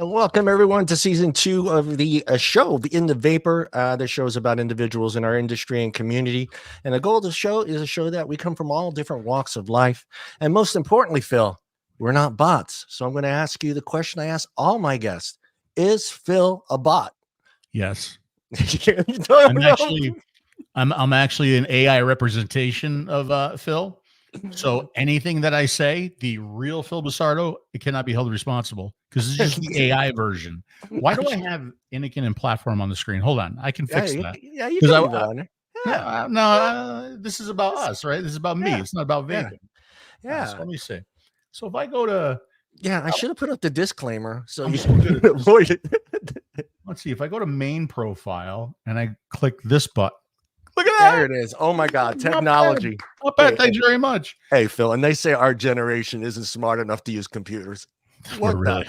Welcome everyone to season 2 of the show, In the Vapor. The show is about individuals in our industry and community. And the goal of the show is to show that we come from all different walks of life. And most importantly, Phil, we're not bots. So I'm going to ask you the question I ask all my guests. Is Phil a bot? Yes. I'm I'm actually an AI representation of Phil. So anything that I say, the real Phil Busardo, it cannot be held responsible because it's just the AI version. Why do I have Anakin and platform on the screen? Hold on, I can fix that. Yeah, you can leave it on there. Yeah. No, this is about us, right? This is about me. It's not about vaping. Yeah. So let me see. So if I go to, I should have put up the disclaimer so you can avoid it. Let's see. If I go to main profile and I click this button. Look at that. There it is. Oh my God. Technology. Not bad. Thanks very much. Hey, Phil. And they say our generation isn't smart enough to use computers. We're not.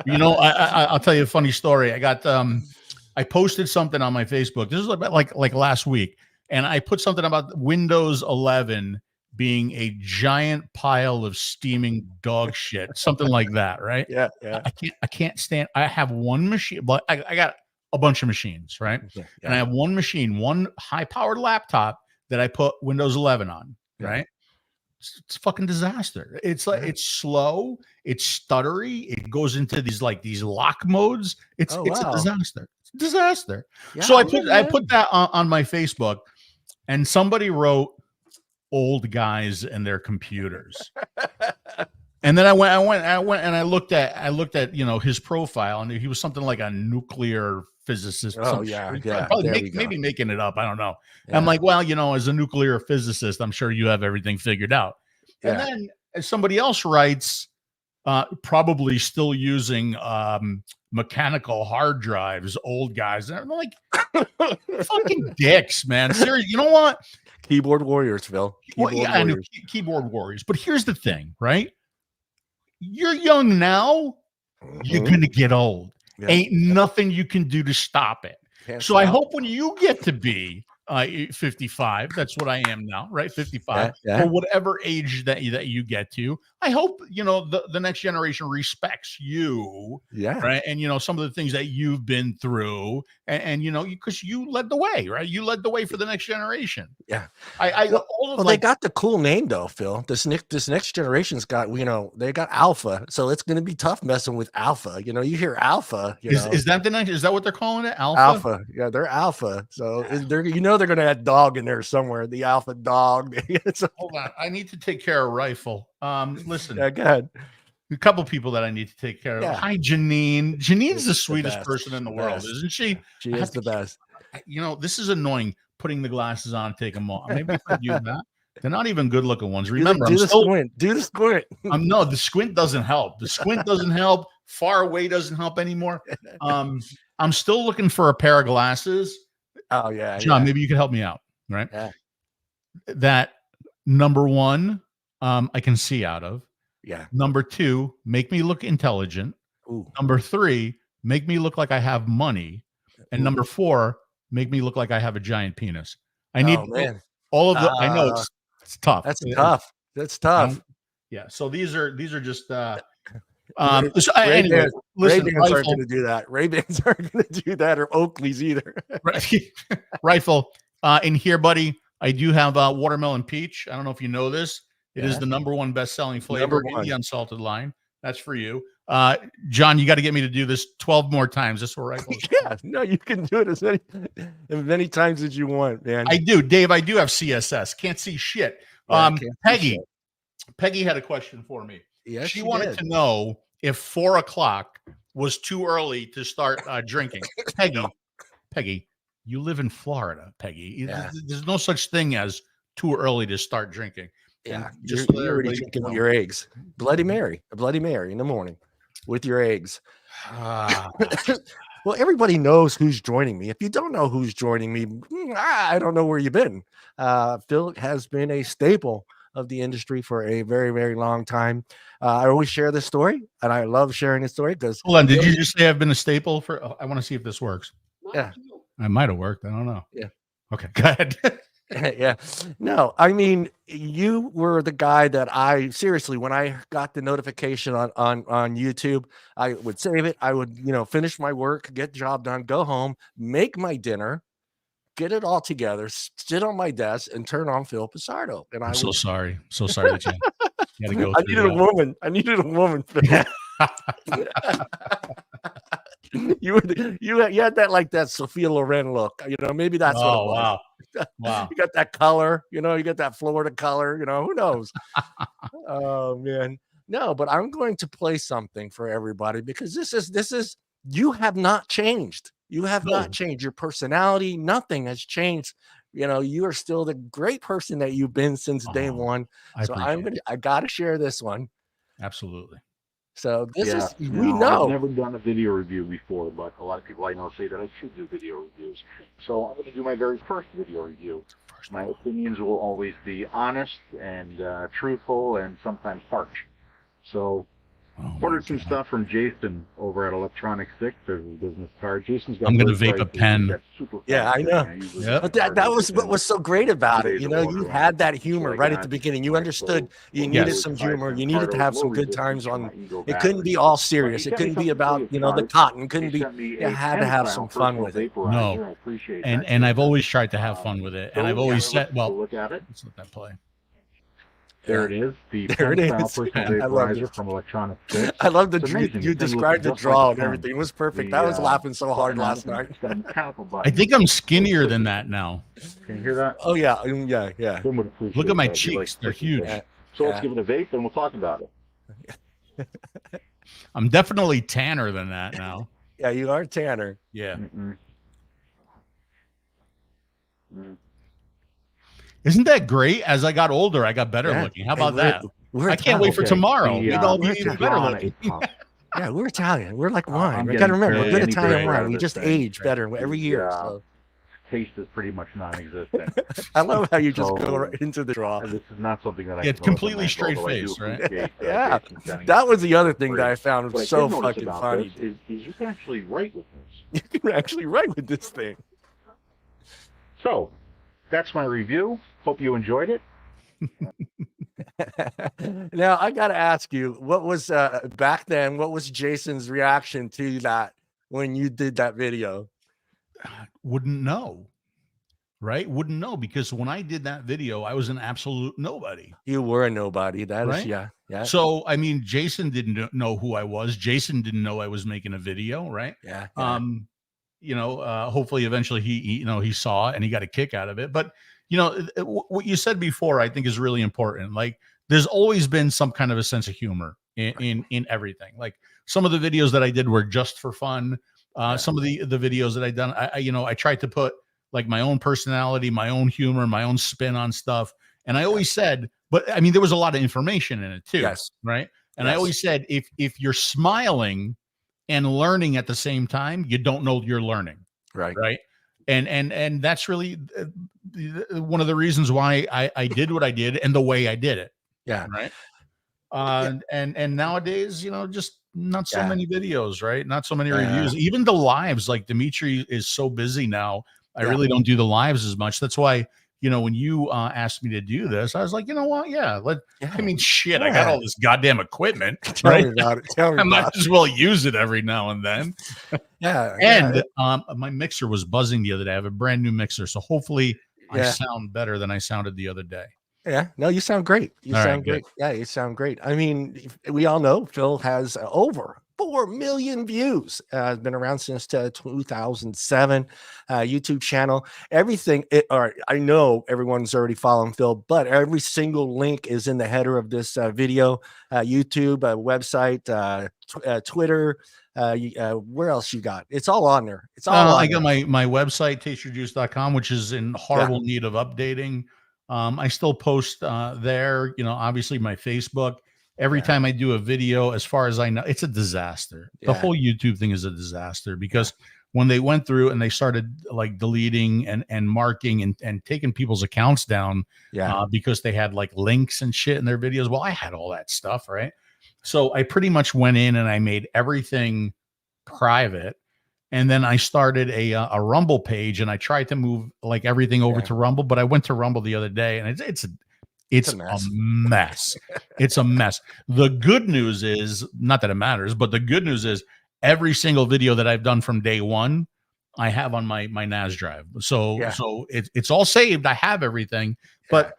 You know, I'll tell you a funny story. I got I posted something on my Facebook. This is about like last week. And I put something about Windows 11 being a giant pile of steaming dog shit. Something like that, right? Yeah. I can't stand. I have one machine, but I got a bunch of machines, right? Yeah. And I have one machine, one high-powered laptop that I put Windows 11 on, right? It's a fucking disaster. It's like it's slow, it's stuttery, it goes into these lock modes. It's a disaster. It's a disaster. Yeah, so I put that on my Facebook, and somebody wrote old guys and their computers. And then I went and I looked at his profile, and he was something like a nuclear physicist. Oh probably maybe making it up. I don't know. Yeah. I'm like, well, as a nuclear physicist, I'm sure you have everything figured out. Yeah. And then as somebody else writes, probably still using mechanical hard drives, old guys. And I'm like, fucking dicks, man. Seriously, you know what? Keyboard warriors, Phil. I know keyboard warriors. But here's the thing, right? You're young now, you're going to get old. Yeah. Ain't nothing you can do to stop it. I hope when you get to be 55, that's what I am now, right? 55, or whatever age that you get to. I hope, the next generation respects you, right? And, some of the things that you've been through and because you led the way, right? You led the way for the next generation. Yeah. They got the cool name though, Phil. This next generation's got, they got Alpha. So it's going to be tough messing with Alpha. You hear Alpha. Is that the next? Is that what they're calling it? Alpha. Yeah, they're Alpha. So they're going to have dog in there somewhere. The Alpha dog. Hold on. I need to take care of Rifle. Listen. Yeah, go ahead. A couple people that I need to take care of. Yeah. Hi, Janine. Janine's the sweetest person in the world, isn't she? She is the best. This is annoying. Putting the glasses on, take them off. Maybe I could use that. They're not even good looking ones. Remember, do the squint. Do the squint. No, the squint doesn't help. The squint doesn't help. Far away doesn't help anymore. I'm still looking for a pair of glasses. Oh yeah, John. Maybe you could help me out. Right. Yeah. That number one, I can see out of. Yeah. Number two, make me look intelligent. Ooh. Number three, make me look like I have money. And number four, make me look like I have a giant penis. I need all of the. I know it's tough. That's tough. That's tough. Yeah. So these are just. Anyway, Ray-Bans aren't going to do that. Ray-Bans aren't going to do that, or Oakleys either. Rifle. In here, buddy, I do have watermelon peach. I don't know if you know this. It is the number one best-selling flavor in the unsalted line. That's for you. John, you got to get me to do this 12 more times. That's what Rifle. Yeah, no, you can do it as many times as you want, man. I do. Dave, I do have CSS. Can't see shit. Peggy had a question for me. Yes, she wanted to know if 4 o'clock was too early to start drinking. Peggy, you live in Florida, Peggy. Yeah. There's no such thing as too early to start drinking. Yeah, you're already drinking your eggs. A Bloody Mary in the morning. with your eggs. Ah, Well, everybody knows who's joining me. If you don't know who's joining me, I don't know where you've been. Phil has been a staple of the industry for a very, very long time. I always share this story, and I love sharing this story because hold on. Did you just say I've been a staple for? I want to see if this works. yeah, I might have worked. I don't know. yeah. Okay, go ahead. Yeah. No, I mean, you were the guy that I seriously, when I got the notification on YouTube, I would save it. I would, finish my work, get the job done, go home, make my dinner, get it all together, sit on my desk and turn on Phil Busardo. And I'm I so would sorry. So sorry that you had to go I through needed a that. woman. I needed a woman, Phil. You had that like that Sophia Loren look. Maybe that's what it Oh, was. wow. Wow. You got that color, you got that Florida color, who knows? Oh man. No, but I'm going to play something for everybody because this is you have not changed. You have not No, changed. Your personality, nothing has changed. You are still the great person that you've been since day oh, one. I So appreciate it. I gotta share this one. Absolutely. So this Yeah. is we Now, I've know. never done a video review before, but a lot of people I know say that I should do video reviews. So I'm going to do my very first video review. My opinions will always be honest and truthful and sometimes harsh. So ordered some stuff from Jason over at Electronic Six. There's his business card. Jason's got I'm gonna great vape a prices. He's pen. got super Yeah, fast I know. shipping. usually Yep. But get that card was what within was so great about 2 it. days of order You on had it. that That's humor what I right at got. the beginning. You Right, understood so you what needed Yes. some 5 humor. cent You card needed to out have low some good resistance times for on my Eagle it couldn't battery. be all But serious. he It sent me couldn't be something free about, of the charge. cotton. It couldn't He be sent me you a had to 10 have style some fun personal with it. vaporizer. No. I appreciate And that, and I've Jason. always tried to have fun with it. And So I've always let's said, take a well, look at it. let's let that play. There Yeah. it is, the There it 10 style is. personal I love vaporizer it. from Electronic Six. I love It's amazing. you The thing looks described the just like draw a and pen. everything. It was perfect. I The was laughing so hard button on last it, night. it's got a mechanical I button. think I'm So skinnier push than it. that now. Can you hear that? Oh yeah, yeah, yeah. Tim would Look appreciate at my that if you like cheeks. They're pushing huge. things. Yeah. So let's Yeah. give it a vape and we'll talk about it. I'm definitely tanner than that now. Yeah, you are Tanner. Yeah. Mm-mm. Mm. Isn't that great? As I got older, I got better Yeah. looking. How Hey, about that? we're I can't wait for Italian. Okay, tomorrow. We'd all be we're even Italian. better draw on it looking. is tough. Yeah, we're Italian. We're like wine. I'm We got to getting remember, barely good any Italian vapor out wine. of We this just thing. age better every year. The So taste is pretty much non-existent. I love how you just go So, right into the draw. and this is not something that I Yeah, can completely recommend, straight although I do face, right? appreciate, Yeah, Jason sending that it was the other for thing free. that I found What I was so did notice fucking about funny. this is you can actually write with this. You can actually write with this thing. So, that's my review. Hope you enjoyed it. Now I got to ask you, what was back then? What was Jason's reaction to that when you did that video? Wouldn't know. Right? Wouldn't know because when I did that video, I was an absolute nobody. You were a nobody. That is, Right? yeah, yeah, So, I mean, Jason didn't know who I was. Jason didn't know I was making a video, right? yeah, yeah. Hopefully eventually he saw it and he got a kick out of it. But, what you said before, I think is really important. Like there's always been some kind of a sense of humor in everything. Like some of the videos that I did were just for fun. Some of the videos that I done, I tried to put like my own personality, my own humor, my own spin on stuff. And I always said, but I mean, there was a lot of information in it too. Yes. Right. And I Yes. always said, if you're smiling and learning at the same time, you don't know you're learning. Right. Right. And that's really one of the reasons why I did what I did and the way I did it. Yeah. Right. Yeah. And nowadays, just not so Yeah. many videos, right? Not so many Yeah. reviews. Even the lives, like Dimitri is so busy now. I Yeah. really don't do the lives as much. That's why, when you asked me to do this, I was like, you know what? Yeah. I mean, shit, I got Yeah. all this goddamn equipment, Tell right? me about it. Tell me I might about it. as well use it every now and then. Yeah. And my mixer was buzzing the other day. I have a brand new mixer, so hopefully I Yeah. sound better than I sounded the other day. Yeah, no, you sound great. You All right, sound great. Yeah, you sound great. I mean, we all know Phil has over 4 million views. Been around since 2007. YouTube channel. Everything. All right, I know everyone's already following Phil, but every single link is in the header of this video. YouTube, website, Twitter. Where else you got? It's all on there. It's all on I there. got my website, tasteyourjuice.com, which is in horrible need of updating. I still post there, obviously my Facebook. Every time I do a video, as far as I know, it's a disaster. The whole YouTube thing is a disaster because when they went through and they started like deleting and marking and taking people's accounts down because they had like links and shit in their videos. Well, I had all that stuff, right? So I pretty much went in and I made everything private. And then I started a Rumble page and I tried to move like everything over to Rumble, but I went to Rumble the other day and it's a mess. It's a mess. The good news is, not that it matters, but the good news is every single video that I've done from day one, I have on my NAS drive. So it's all saved. I have everything. But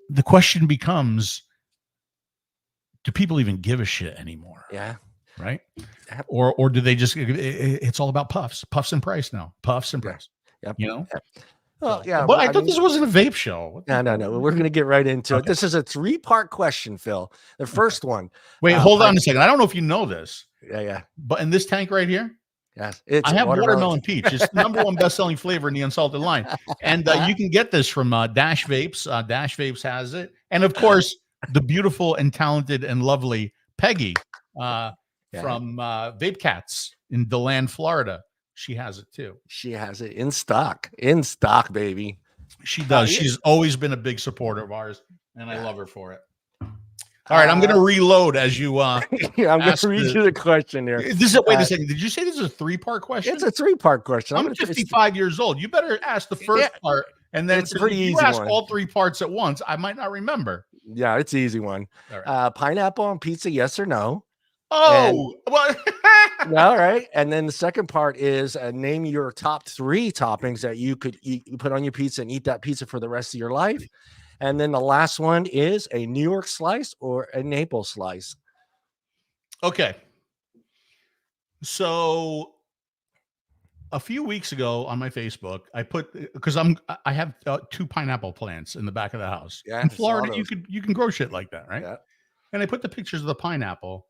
the question becomes, do people even give a shit anymore? Yeah. Right. Or do they just, it's all about puffs and price now. Puffs and price. Yep. You know? Well, but I thought this wasn't a vape show. No. We're going to get right into it. This is a 3-part question, Phil. The first one. Wait, hold on a second. I don't know if you know this. Yeah. But in this tank right here, it's I have watermelon peach. It's the #1 best-selling flavor in the unsalted line. And you can get this from Dash Vapes. Dash Vapes has it. And of course, the beautiful and talented and lovely Peggy from Vape Cats in DeLand, Florida. She has it too. She has it in stock, baby. She does. She's always been a big supporter of ours, and I love her for it. All right, I'm going to reload as you. I'm going to read you the question here. Wait a second. Did you say this is a 3-part question? It's a 3-part question. I'm 55 years old. You better ask the first part, and then it's a pretty easy you ask one. all 3 parts at once, I might not remember. Yeah, it's an easy one. Right. Pineapple on pizza, yes or no? Well. All right. And then the second part is name your top 3 toppings that you could put on your pizza and eat that pizza for the rest of your life. And then the last one is a New York slice or a Naples slice. Okay. So a few weeks ago on my Facebook, I put, because I have 2 pineapple plants in the back of the house. Yeah, in Florida, you can grow shit like that, right? Yeah. And I put the pictures of the pineapple,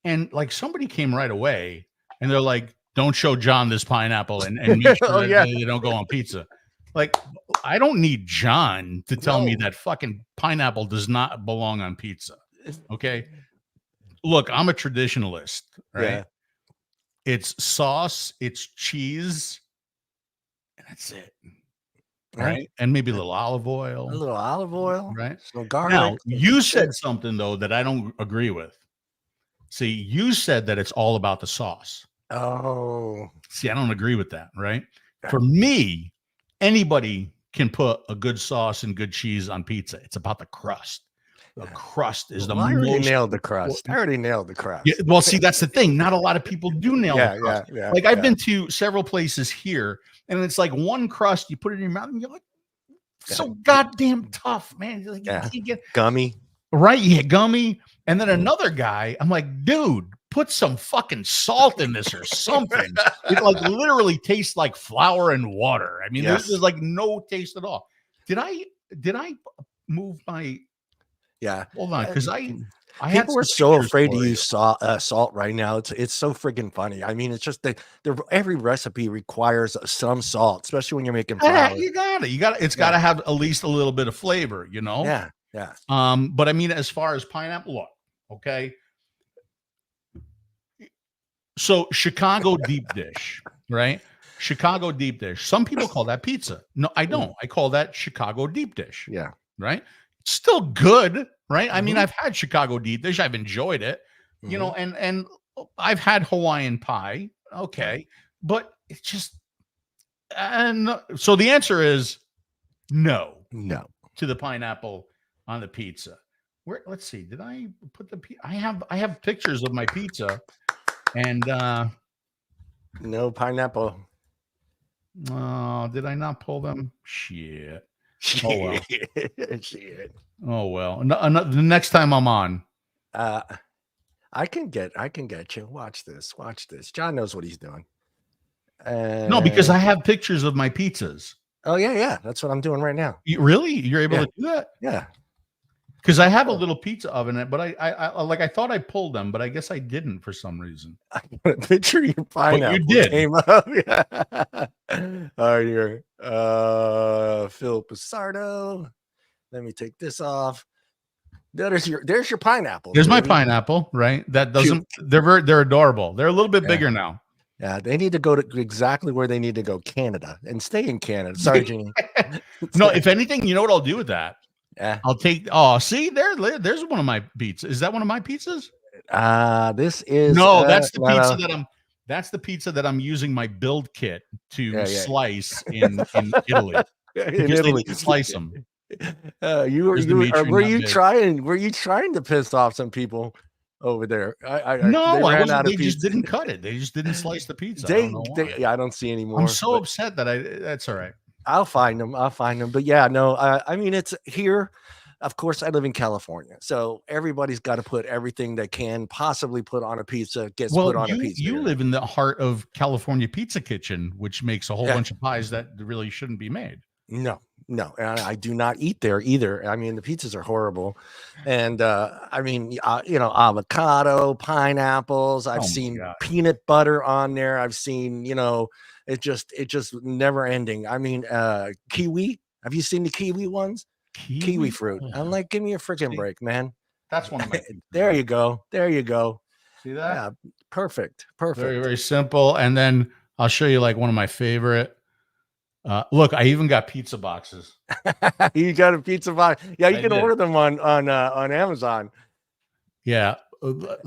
and like somebody came right away, and they're like, "Don't show John this pineapple, and make sure that they don't go on pizza." Like, I don't need John to tell me that fucking pineapple does not belong on pizza. Okay. Look, I'm a traditionalist, right? Yeah. It's sauce, it's cheese, and that's it. Right. And maybe a little olive oil. Right? Some garlic. Now, you said something though that I don't agree with. See, you said that it's all about the sauce. Oh. See, I don't agree with that, right? For me, anybody can put a good sauce and good cheese on pizza. It's about the crust. The crust is I already nailed the crust. Yeah, well, see, that's the thing. Not a lot of people do nail the crust. Like I've been to several places here, and it's like one crust, you put it in your mouth, and you're like, so goddamn tough, man. You're like, you can't get gummy. Right? Yeah, gummy. And then another guy, I'm like, dude, put some fucking salt in this or something. It like literally tastes like flour and water. I mean, there's like no taste at all. Did I move my? Yeah. Hold on, because people are so afraid to use salt right now. It's so freaking funny. I mean, it's just that every recipe requires some salt, especially when you're making flour. You got it. It's got to have at least a little bit of flavor, you know? Yeah. But I mean, as far as pineapple, look, okay. So Chicago deep dish, right? Chicago deep dish. Some people call that pizza. No, I don't. I call that Chicago deep dish. Yeah. Right. It's still good, right? I mean, I've had Chicago deep dish. I've enjoyed it, you know, and I've had Hawaiian pie. Okay. But it's just, and so the answer is no to the pineapple on the pizza. Let's see. Did I put I have pictures of my pizza, and no pineapple. Oh, did I not pull them? Shit. Oh well. Shit. Oh well. The next time I'm on, I can get you. Watch this. John knows what he's doing. No, because I have pictures of my pizzas. Oh yeah. That's what I'm doing right now. You're able to do that? Yeah. Because I have a little pizza oven, but I thought I pulled them, but I guess I didn't for some reason. I put a picture of your pineapple. You did. Came up. Yeah. All right, here. Phil Busardo. Let me take this off. There's your pineapple. There's my pineapple, right? That doesn't. They're adorable. They're a little bit bigger now. Yeah, they need to go to exactly where they need to go, Canada, and stay in Canada. Sorry, Jeannie. No, if anything, you know what I'll do with that? Yeah. I'll take. Oh, see, there's one of my pizzas. Is that one of my pizzas? This is That's the pizza that I'm. That's the pizza that I'm using my build kit to slice in Italy. In Italy, to slice them. Were you trying to piss off some people over there? They just didn't cut it. They just didn't slice the pizza. I don't see anymore. I'm so upset that that's all right. I'll find them. But yeah, no, I mean, it's here. Of course, I live in California, so everybody's got to put everything they can possibly put on a pizza put on a pizza. You live in the heart of California Pizza Kitchen, which makes a whole bunch of pies that really shouldn't be made. No, and I do not eat there either. I mean, the pizzas are horrible, and I mean, avocado, pineapples. I've seen peanut butter on there. I've seen, it just never ending. I mean, kiwi. Have you seen the kiwi ones? Kiwi fruit. I'm like, give me a freaking break, man. That's one of my. There you go. See that? Yeah, perfect. Very, very simple. And then I'll show you like one of my favorite. Look, I even got pizza boxes. You got a pizza box? Yeah, you can order them on Amazon. Yeah.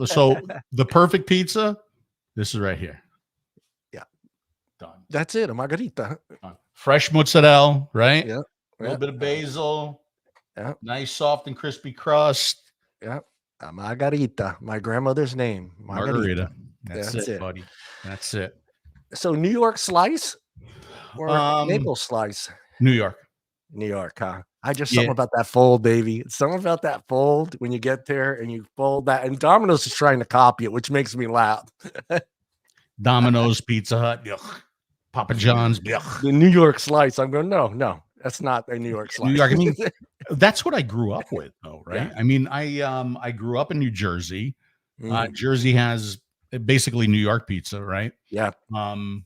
So the perfect pizza. This is right here. Yeah. Done. That's it. A margarita. Fresh mozzarella, right? Yeah. A little bit of basil. Yeah. Nice, soft and crispy crust. Yeah. A margarita. My grandmother's name. Margarita. That's it, buddy. That's it. So New York slice or maple slice? New York, huh? Something about that fold, baby. Something about that fold when you get there and you fold that. And Domino's is trying to copy it, which makes me laugh. Domino's, Pizza Hut, yuck. Papa John's, yuck. The New York slice. I'm going, no. That's not a New York slice. New York. I mean, that's what I grew up with, though, right? Yeah. I mean, I grew up in New Jersey. Jersey has basically New York pizza, right? Yeah. When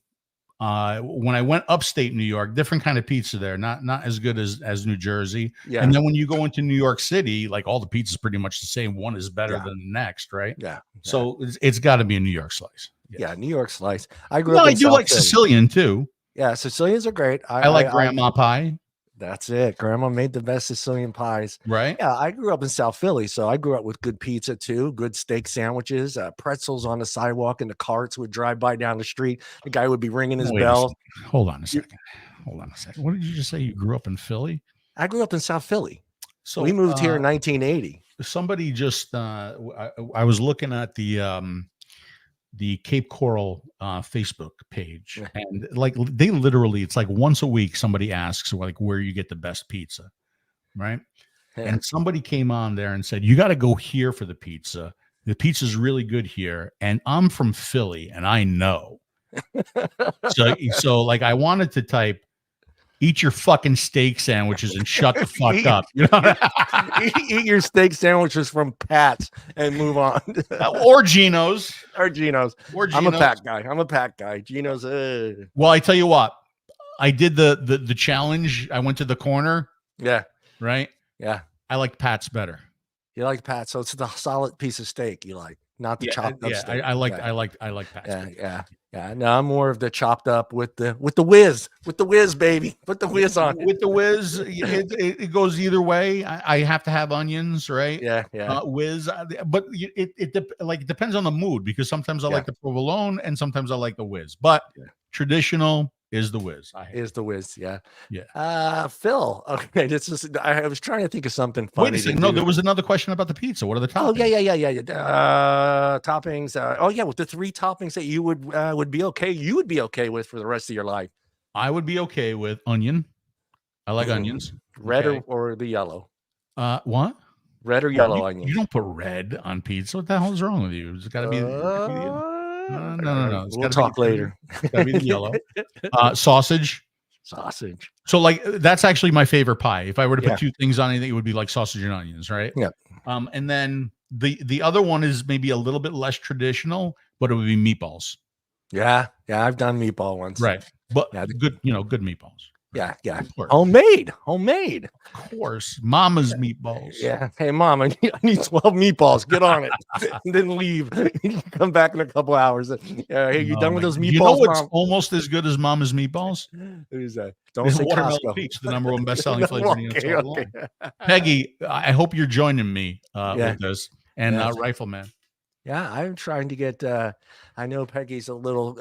I went upstate New York, different kind of pizza there, not as good as New Jersey. Yeah. And then when you go into New York City, like all the pizza's pretty much the same. One is better than the next, right? Yeah. So it's got to be a New York slice. Yeah, New York slice. I grew up. I do like Sicilian too. Yeah, Sicilians are great. I like grandma pie. That's it. Grandma made the best Sicilian pies. Right. Yeah, I grew up in South Philly, so I grew up with good pizza too, good steak sandwiches, pretzels on the sidewalk, and the carts would drive by down the street. The guy would be ringing his bell. Hold on a second. What did you just say? You grew up in Philly? I grew up in South Philly. So we moved here in 1980. Somebody just I was looking at the Cape Coral Facebook page, and like they literally, it's like once a week somebody asks like where you get the best pizza, right? Yeah. And somebody came on there and said, you got to go here for the pizza. The pizza's really good here. And I'm from Philly and I know. so like I wanted to type, eat your fucking steak sandwiches and shut the fuck up. You know? Eat your steak sandwiches from Pat's and move on. Or Geno's. I'm a Pat guy. Geno's. Well, I tell you what, I did the challenge. I went to the corner. Yeah. Right. Yeah. I like Pat's better. You like Pat's, so it's the solid piece of steak you like, not the chopped up steak. I like Pat's. Yeah. No, I'm more of the chopped up with the whiz, baby. Put the whiz on. With the whiz, it goes either way. I have to have onions, right? Yeah. Whiz, but it depends on the mood, because sometimes I like the provolone and sometimes I like the whiz. But traditional is the whiz. Yeah. Phil. Okay, I was trying to think of something funny. Wait a second. No, there was another question about the pizza. What are the toppings? Oh yeah. Toppings. With the 3 toppings that you would be okay. You would be okay with for the rest of your life. I would be okay with onion. I like onions. Red or the yellow. What? Red or yellow onions? You don't put red on pizza. What the hell is wrong with you? It's got to be. No. We'll talk later. It's got to be the yellow. Sausage. So like that's actually my favorite pie. If I were to put 2 things on anything, it would be like sausage and onions, right? Yeah. And then the other one is maybe a little bit less traditional, but it would be meatballs. Yeah. I've done meatball once. Right. But good meatballs. Yeah, yeah. Of course. Homemade. Of course. Mama's meatballs. Yeah. Hey, Mom, I need 12 meetballs. Get on it. And then leave. You come back in a couple hours. Hey, you done with those meatballs, You know what's Mom? almost as good as Mama's meatballs? Who's that? Don't It's say watermelon Costco. peach, the number one best-selling flavor in the Okay, entire line. Peggy, I hope you're joining me with this. And Rifleman. Yeah, I'm trying to get. I know Peggy's a little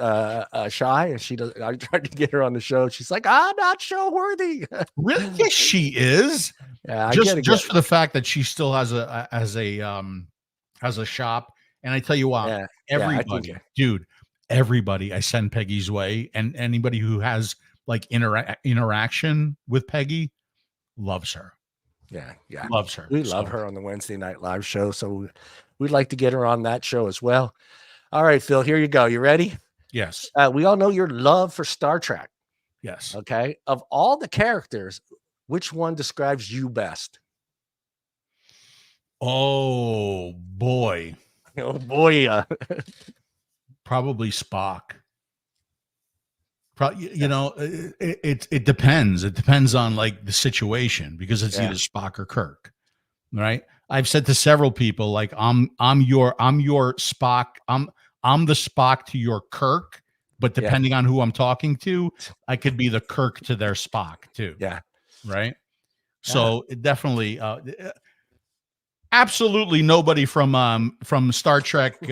shy, and she does. I tried to get her on the show. She's like, I'm not show worthy. Really? Yes, she is. Yeah, just for the fact that she still has a shop. And I tell you what, everybody, dude, everybody I send Peggy's way, and anybody who has like interaction with Peggy loves her. Yeah, loves her. We love her on the Wednesday Night Live show, so we'd like to get her on that show as well. All right, Phil, here you go. You ready? Yes. We all know your love for Star Trek. Yes. Okay. Of all the characters, which one describes you best? Oh boy. Oh boy. Probably Spock. You know, it depends. It depends on like the situation, because it's either Spock or Kirk, right? I've said to several people, like, I'm your Spock. I'm the Spock to your Kirk, but depending on who I'm talking to, I could be the Kirk to their Spock too. Yeah. Right. So it definitely, absolutely nobody from Star Trek.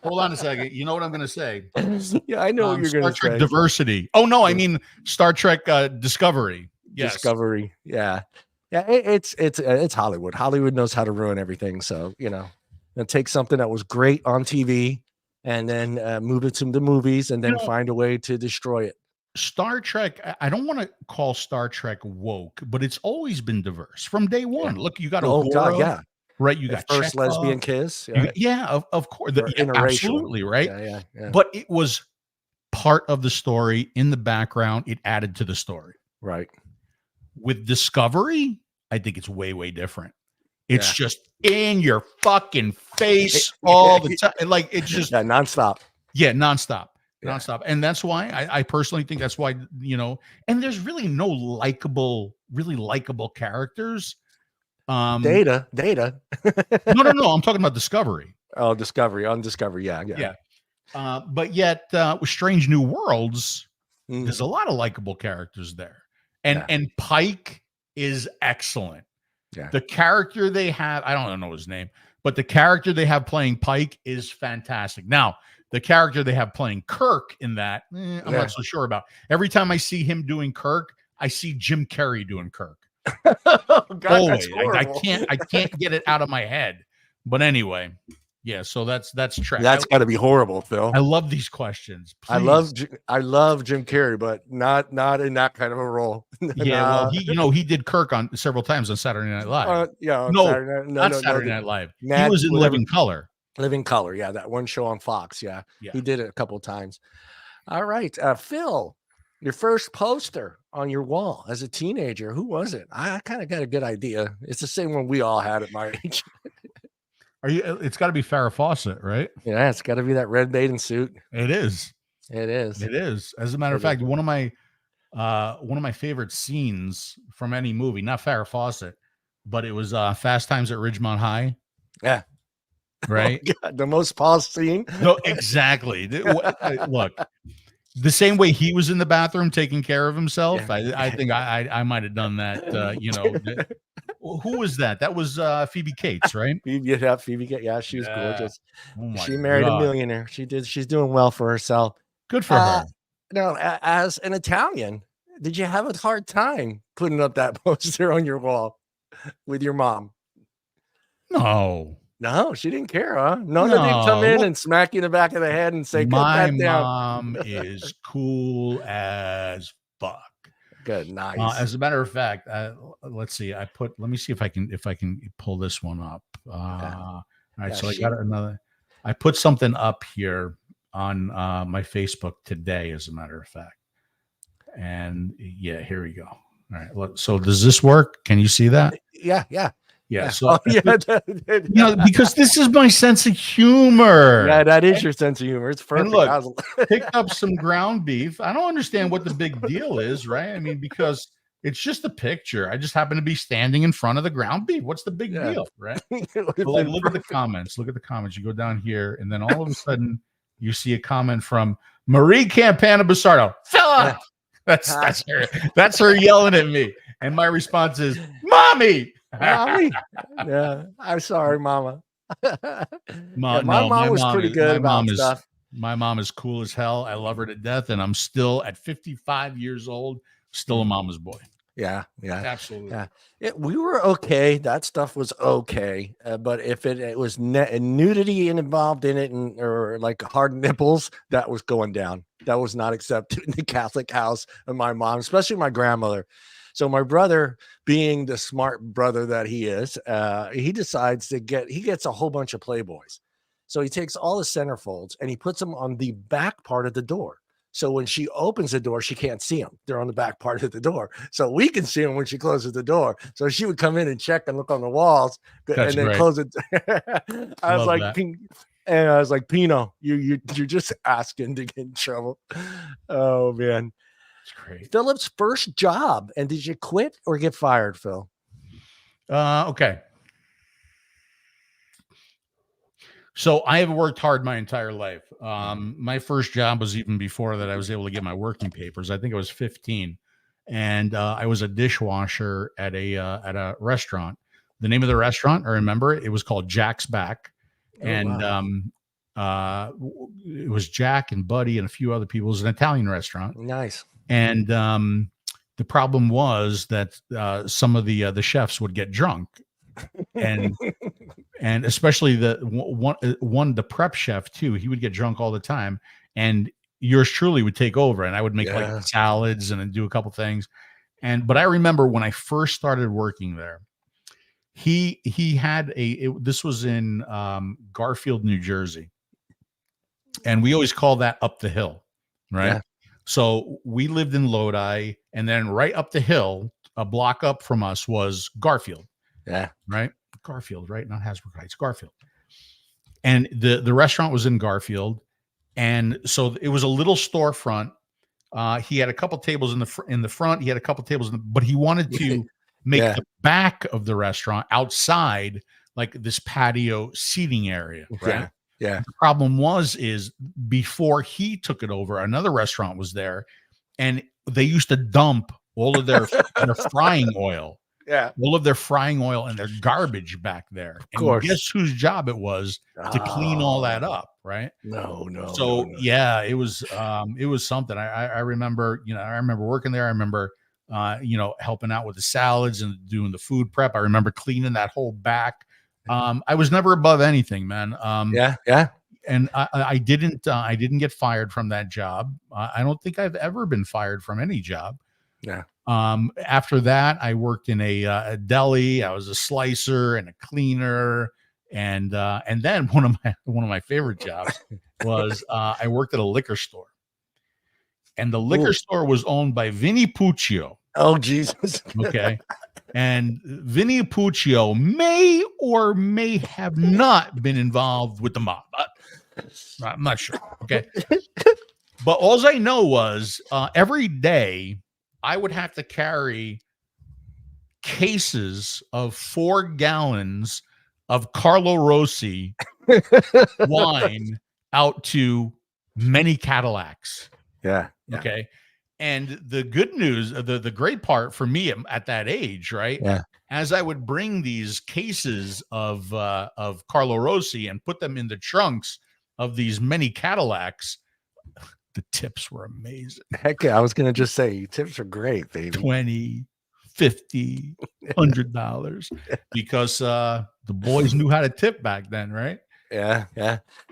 Hold on a second. You know what I'm going to say? Yeah, I know what you're going to say. Star Trek Diversity. Oh no, I mean Star Trek Discovery. Yes. Discovery. Yeah. Yeah, it's Hollywood. Hollywood knows how to ruin everything. So, they'll take something that was great on TV and then move it to the movies and then find a way to destroy it. Star Trek, I don't want to call Star Trek woke, but it's always been diverse from day one. Look, you got Uhura, right? You got first Chekhov, lesbian kiss. Of course. Absolutely, right? Yeah. But it was part of the story in the background. It added to the story. Right. With Discovery, I think it's way, way different. It's just in your fucking face all the time. Like, it's just nonstop. Yeah, nonstop. Nonstop. And that's why I personally think that's why, and there's really no likable characters. Data. No. I'm talking about Discovery. Oh, Discovery. On Discovery. Yeah. But yet with Strange New Worlds, there's a lot of likable characters there. And Pike is excellent. Yeah. The character they have, I don't know his name, but the character they have playing Pike is fantastic. Now, the character they have playing Kirk in that, I'm not so sure about. Every time I see him doing Kirk, I see Jim Carrey doing Kirk. Oh, God, always. I can't get it out of my head. But anyway, yeah. So that's Trek. That's got to be horrible, Phil. I love these questions. Please. I love Jim Carrey, but not in that kind of a role. Well, he did Kirk on several times on Saturday Night Live. Not Saturday Night Live. He was in Living Color. Living Color, yeah, that one show on Fox, yeah. He did it a couple of times. All right, Phil, your first poster on your wall as a teenager, who was it? I kind of got a good idea. It's the same one we all had at my age. It's got to be Farrah Fawcett, right? Yeah, it's got to be that red bathing suit. It is. It is. As a matter of fact, one of my favorite scenes from any movie, not Farrah Fawcett, but it was Fast Times at Ridgemont High. Yeah. Right. Oh, God, the most paused scene. No, exactly. Look, the same way he was in the bathroom taking care of himself. Yeah. I think I might have done that. Who was that? That was Phoebe Cates, right? Phoebe Cates. Yeah, she was gorgeous. She married a millionaire. She did. She's doing well for herself. Good for her. Now, as an Italian, did you have a hard time putting up that poster on your wall with your mom? No, she didn't care, huh? None of you come in and smack you in the back of the head and say, "My mom is cool as fuck." Good, nice. As a matter of fact, let's see. Let me see if I can pull this one up. All right, so I got another. I put something up here on my Facebook today, as a matter of fact, and here we go. All right, so does this work? Can you see that? Yeah. Yeah. Yeah. So, Oh, yeah. because this is my sense of humor. Yeah, that is your sense of humor. It's And perfect. look, picked up some ground beef. I don't understand what the big deal is, right? I mean, because it's just a picture. I just happen to be standing in front of the ground beef. What's the big deal, right? But like, look at the comments. Look at the comments. You go down here, and then all of a sudden, you see a comment from Marie Campana Busardo. Philip, that's her. That's her yelling at me, and my response is, "Mommy, Mommy." Yeah, I'm sorry, Mama. Yeah, my no, mom was pretty good about stuff. My mom is cool as hell. I love her to death, and I'm still at 55 years old, still a mama's boy. Yeah, Absolutely. Yeah, we were okay. That stuff was okay, but if it was nudity involved in it, or like hard nipples, that was going down. That was not accepted in the Catholic house of my mom, especially my grandmother. So my brother, being the smart brother that he is, he decides he gets a whole bunch of Playboys. So he takes all the centerfolds and he puts them on the back part of the door. So when she opens the door, she can't see them. They're on the back part of the door. So we can see them when she closes the door. So she would come in and check and look on the walls and then close it. I was like, and I was like, Pino, you're just asking to get in trouble. Oh man. It's great. Philip's first job. And did you quit or get fired, Phil? Okay. So I have worked hard my entire life. My first job was even before that. I was able to get my working papers. I think I was 15, and I was a dishwasher at a restaurant. The name of the restaurant, I remember it was called Jack's Back, and it was Jack and Buddy and a few other people. It was an Italian restaurant. Nice. And the problem was that some of the chefs would get drunk, and especially the prep chef too. He would get drunk all the time, and yours truly would take over, and I would make like salads and then do a couple things. But I remember when I first started working there, he had this was in Garfield, New Jersey, and we always call that up the hill, right? Yeah. So we lived in Lodi, and then right up the hill, a block up from us was Garfield. Yeah. Right. Garfield, right? Not Hasbrook Heights, Garfield. And the restaurant was in Garfield. And so it was a little storefront. He had a couple tables in the front. He had a couple tables, but he wanted to make the back of the restaurant outside, like this patio seating area, right? Yeah. The problem is before he took it over, another restaurant was there, and they used to dump all of their frying oil. Yeah. All of their frying oil and their garbage back there. Of course. Guess whose job it was to clean all that up, right? No. So yeah, it was something. I remember, I remember working there. I remember helping out with the salads and doing the food prep. I remember cleaning that whole back. I was never above anything, man. Yeah. And I didn't get fired from that job. I don't think I've ever been fired from any job. Yeah. After that, I worked in a deli. I was a slicer and a cleaner, and then one of my favorite jobs was I worked at a liquor store, and the liquor store was owned by Vinnie Puccio. Oh Jesus! Okay, and Vinnie Puccio may or may have not been involved with the mob. I'm not sure. Okay, but all I know was every day I would have to carry cases of 4 gallons of Carlo Rossi wine out to many Cadillacs. Yeah. Okay. And the good news, the great part for me at that age, right? Yeah. As I would bring these cases of Carlo Rossi and put them in the trunks of these many Cadillacs, the tips were amazing. Heck yeah, I was gonna just say tips are great, baby. $20, $50, $100 because the boys knew how to tip back then, right? Yeah.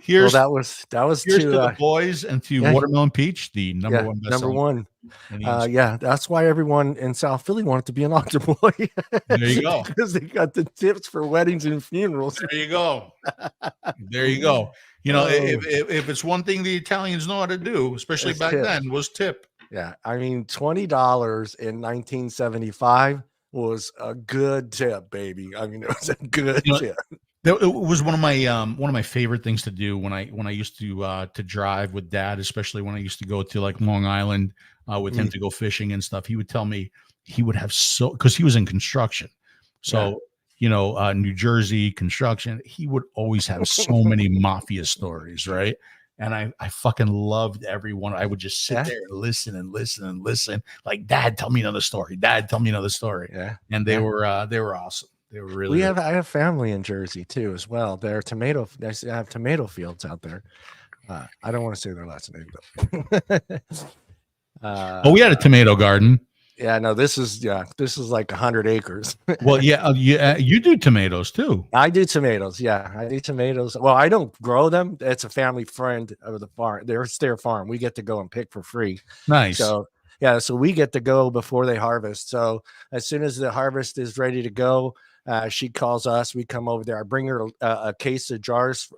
Here's that was here's to the boys and to Watermelon Peach, the number one best number one. That's why everyone in South Philly wanted to be an altar boy. There you go. Because they got the tips for weddings and funerals. There you go. If it's one thing the Italians know how to do, especially back then, was tip. Yeah. I mean, $20 in 1975 was a good tip, baby. I mean, it was a good You know, tip. it was one of my favorite things to do when I used to drive with Dad, especially when I used to go to like Long Island with him to go fishing and stuff. He would tell me he would have because he was in construction, so New Jersey construction. He would always have so many mafia stories, right? And I fucking loved everyone. I would just sit there and listen and listen and listen. Like, Dad, tell me another story. Dad, tell me another story. Yeah, and they were awesome. They were really. I have family in Jersey too as well. They have tomato fields out there. I don't want to say their last name though. We had a tomato garden. Yeah, no, this is like 100 acres. Well, you do tomatoes too. I do tomatoes. Yeah, I do tomatoes. Well, I don't grow them. It's a family friend of the farm. It's their farm. We get to go and pick for free. Nice. So yeah, so we get to go before they harvest. So as soon as the harvest is ready to go, she calls us. We come over there. I bring her a case of jars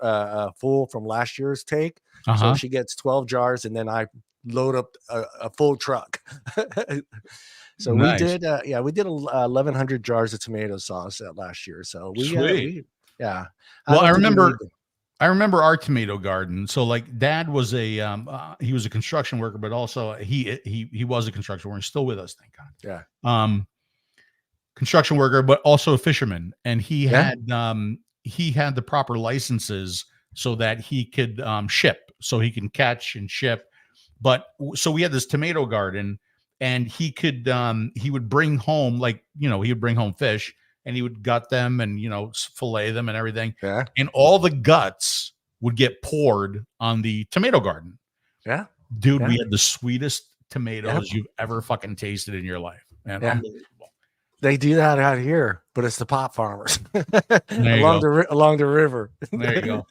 full from last year's take. So she gets 12 jars, and then I load up a full truck. So nice. we did 1,100 jars of tomato sauce last year. So well, I remember our tomato garden. So like Dad was he was a construction worker, but also he was a construction worker. He's still with us, thank God. Yeah. Construction worker, but also a fisherman, and he had the proper licenses so that he could ship, so he can catch and ship. But so we had this tomato garden, and he would bring home he would bring home fish, and he would gut them and fillet them and everything. Yeah. And all the guts would get poured on the tomato garden. Yeah. Dude, we had the sweetest tomatoes you've ever fucking tasted in your life. Man, unbelievable. They do that out here, but it's the pot farmers along the river. There you go.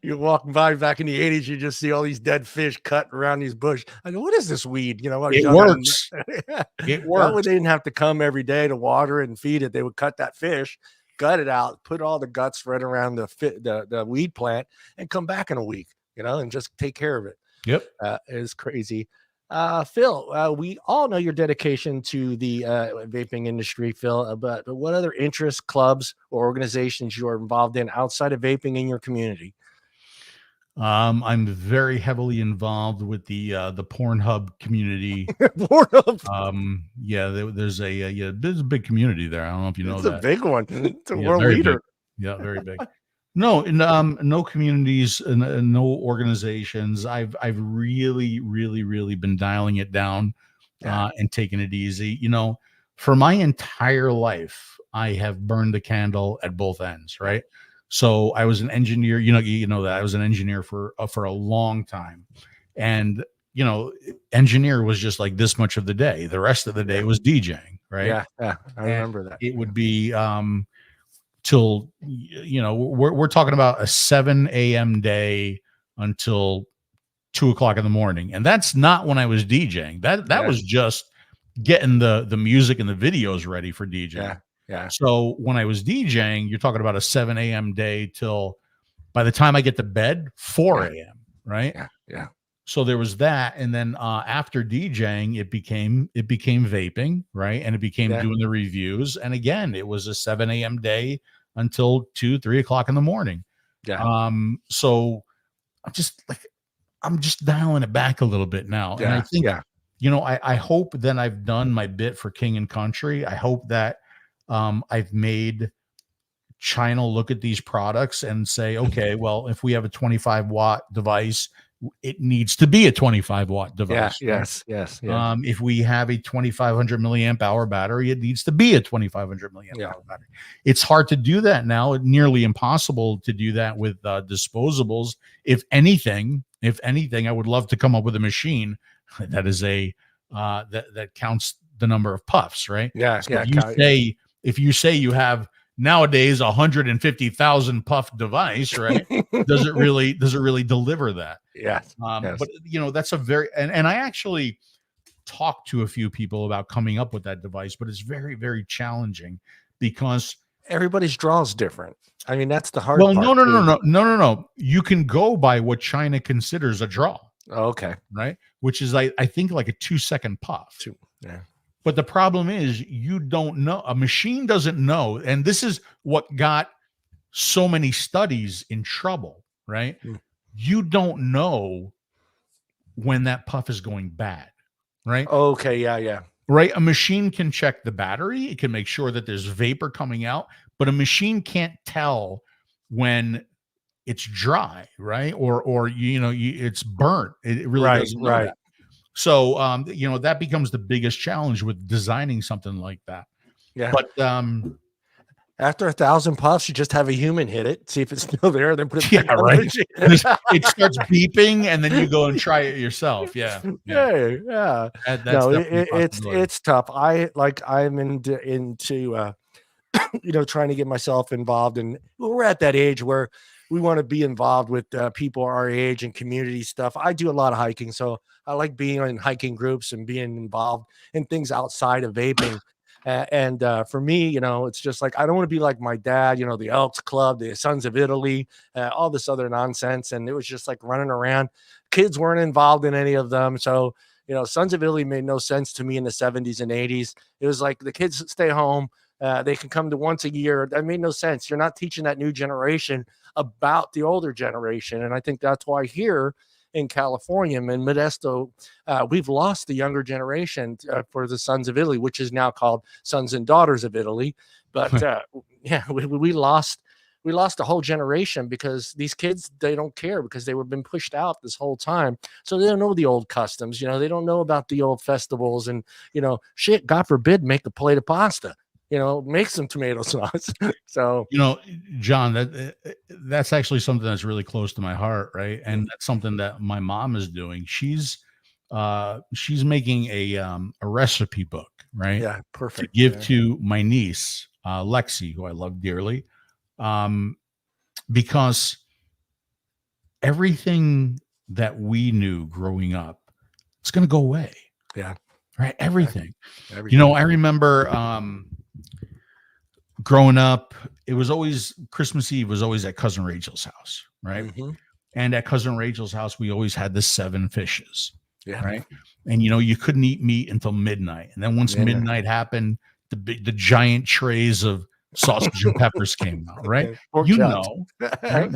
You're walking by back in the 80s, you just see all these dead fish cut around these bush. I go, what is this weed? It works. It works. That way they didn't have to come every day to water it and feed it. They would cut that fish, gut it out, put all the guts right around the weed plant, and come back in a week, and just take care of it. Yep. It's crazy. Phil, we all know your dedication to the vaping industry, Phil, but what other interests, clubs, or organizations you are involved in outside of vaping in your community? I'm very heavily involved with the Pornhub community. Pornhub. There's a big community there. I don't know if you know that. It's a big one. It's a world leader. Big. Yeah, very big. No, no communities, no organizations. I've really, really, really been dialing it down and taking it easy. For my entire life, I have burned the candle at both ends, right? So I was an engineer. You know that I was an engineer for a long time, and engineer was just like this much of the day. The rest of the day was DJing, right? Yeah, I remember that. It would be till we're talking about a 7 a.m. day until 2 o'clock in the morning, and that's not when I was DJing. That was just getting the music and the videos ready for DJing. Yeah. So when I was DJing, you're talking about a 7 a.m. day till by the time I get to bed 4 a.m. Right? Yeah. So there was that, and then after DJing, it became vaping, right? And it became doing the reviews, and again, it was a 7 a.m. day until 2-3 o'clock in the morning. Yeah. So I'm just dialing it back a little bit now, and I think I hope that I've done my bit for King and Country. I hope that I've made China look at these products and say, okay, well, if we have a 25-watt device, it needs to be a 25-watt device. Yes. If we have a 2,500 milliamp hour battery, it needs to be a 2,500 milliamp hour battery. It's hard to do that now. It's nearly impossible to do that with disposables. If anything, I would love to come up with a machine that is that counts the number of puffs, right? Yeah. So if you say you have nowadays 150,000 puff device, right? does it really deliver that? Yes. But that's a very, and I actually talked to a few people about coming up with that device, but it's very, very challenging because everybody's draw is different. I mean, that's the hard part. Well, no. You can go by what China considers a draw. Oh, okay. Right. Which is, I think, like a 2-second puff. Yeah. But the problem is you don't know. A machine doesn't know. And this is what got so many studies in trouble, right? Mm. You don't know when that puff is going bad, right? Okay, yeah. Right? A machine can check the battery. It can make sure that there's vapor coming out, but a machine can't tell when it's dry, right? Or it's burnt. It really Right, doesn't know right. that. So that becomes the biggest challenge with designing something like that. Yeah. But After 1,000 puffs, you just have a human hit it, see if it's still there, then put it yeah, back on the right. machine. It starts beeping, and then you go and try it yourself. Yeah. Hey, yeah. That's No, definitely a possibility. it's tough. I'm into trying to get myself involved, and we're at that age where we want to be involved with people our age and community stuff. I do a lot of hiking, so I like being in hiking groups and being involved in things outside of vaping. And for me, it's just like I don't want to be like my dad, the Elks Club, the Sons of Italy, all this other nonsense. And it was just like running around. Kids weren't involved in any of them. So, Sons of Italy made no sense to me in the 70s and 80s. It was like the kids stay home. They can come to once a year. That made no sense. You're not teaching that new generation about the older generation. And I think that's why here in California, in Modesto, we've lost the younger generation for the Sons of Italy, which is now called Sons and Daughters of Italy. But we lost a whole generation because these kids, they don't care because they were been pushed out this whole time. So they don't know the old customs. They don't know about the old festivals and, shit, God forbid, make a plate of pasta. Make some tomato sauce. So, John, that's actually something that's really close to my heart, right? And that's something that my mom is doing. She's making a recipe book, right? Yeah, perfect. To give to my niece, Lexi, who I love dearly, because everything that we knew growing up, it's going to go away. Yeah. Right. Everything. Everything. I remember growing up, it was always Christmas Eve was always at Cousin Rachel's house, right? Mm-hmm. And at Cousin Rachel's house, we always had the 7 fishes, Yeah. right? And you couldn't eat meat until midnight, and then once midnight happened, the giant trays of sausage and peppers came out, right? Pork chops. Right?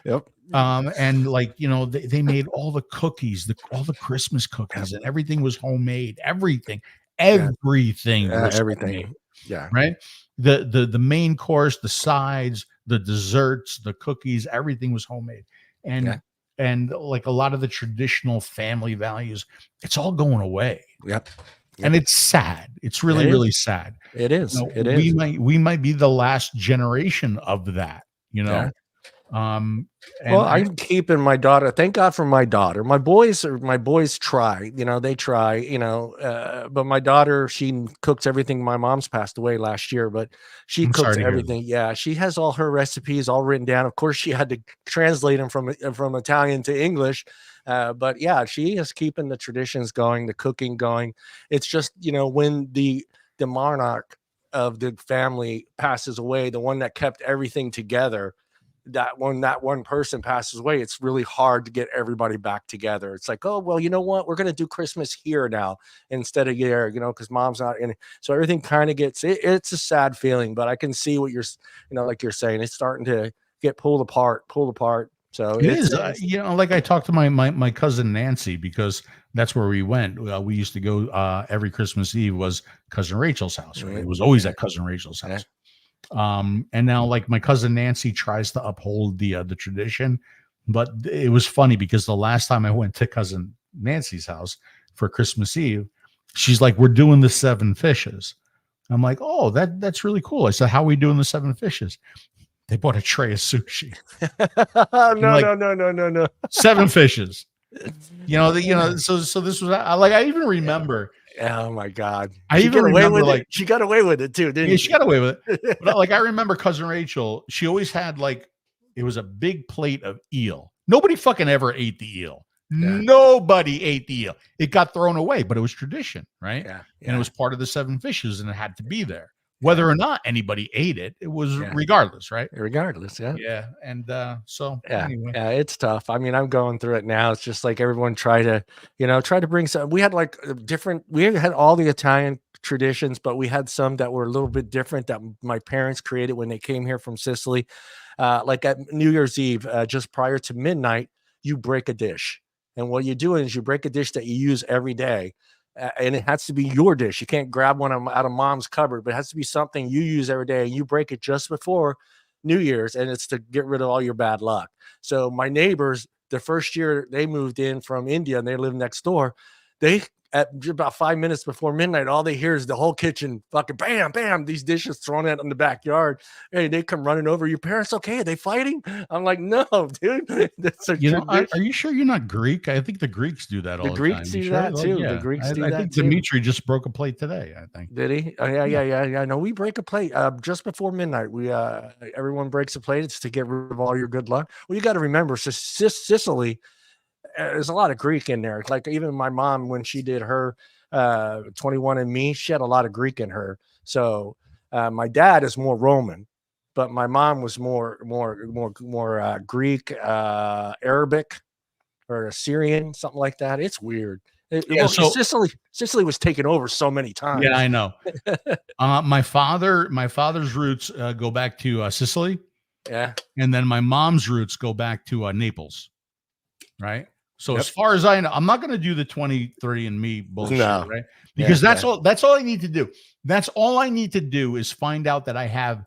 Yep. And they made all the cookies, all the Christmas cookies, and everything was homemade. Everything was homemade. Yeah. Right. The main course, the sides, the desserts, the cookies, everything was homemade. And like a lot of the traditional family values, it's all going away. Yep. And it's sad. It's really, really sad. It is. It we is. We might be the last generation of that, Yeah. And I'm keeping my daughter. Thank God for my daughter. My boys try, they try, but my daughter, she cooks everything. My mom's passed away last year, but she cooks everything. Yeah. She has all her recipes all written down. Of course, she had to translate them from Italian to English. But yeah, she is keeping the traditions going, the cooking going. It's just, when the monarch of the family passes away, the one that kept everything together, that one person passes away, it's really hard to get everybody back together. It's like, oh, well, you know what? We're going to do Christmas here now instead of there, because mom's not in it. So everything kind of it's a sad feeling, but I can see what you're, like you're saying, it's starting to get pulled apart. So it is, like I talked to my cousin Nancy, because that's where we went. We used to go every Christmas Eve was Cousin Rachel's house. Right? It was always at Cousin Rachel's house. And now like my cousin Nancy tries to uphold the tradition, but it was funny because the last time I went to cousin Nancy's house for Christmas Eve, she's like, we're doing the 7 fishes. I'm like, oh, that's really cool. I said, how are we doing the 7 fishes? They bought a tray of sushi. No. 7 fishes. So this was like, I even remember. Oh my God! She got away with it. She got away with it too, didn't she? She got away with it. But like I remember cousin Rachel, she always had it was a big plate of eel. Nobody fucking ever ate the eel. Yeah. Nobody ate the eel. It got thrown away, but it was tradition, right? Yeah. And it was part of the 7 fishes, and it had to be there. whether or not anybody ate it. It was regardless, right? Regardless, yeah. Yeah, and so Yeah, anyway, yeah, it's tough. I mean, I'm going through it now. It's just like everyone try to bring some. We had like different. We had all the Italian traditions, but we had some that were a little bit different that my parents created when they came here from Sicily. Like at New Year's Eve, just prior to midnight, you break a dish, and what you're doing is you break a dish that you use every day. And it has to be your dish. You can't grab one out of mom's cupboard, but it has to be something you use every day. And you break it just before New Year's, and it's to get rid of all your bad luck. So my neighbors, the first year they moved in from India and they live next door, they at about 5 minutes before midnight, all they hear is the whole kitchen fucking bam, bam, these dishes thrown out in the backyard. Hey, they come running over. Your parents okay? Are they fighting? I'm like, no, dude. That's a are you sure you're not Greek? I think the Greeks do that all the time. The Greeks do that too. Yeah. The Greeks do I that think too. Dimitri just broke a plate today, I think. Did he? Oh, yeah. No, we break a plate just before midnight. We everyone breaks a plate. It's to get rid of all your good luck. Well, you got to remember, Sicily, there's a lot of Greek in there. Like even my mom, when she did her 21andMe, she had a lot of Greek in her. So my dad is more Roman, but my mom was more Greek, Arabic, or Assyrian, something like that. It's weird. So Sicily was taken over so many times. Yeah, I know. My father's roots go back to Sicily. Yeah, and then my mom's roots go back to Naples. Right. So as far as I know, I'm not going to do the 23andMe bullshit, right? Because that's all I need to do. That's all I need to do is find out that I have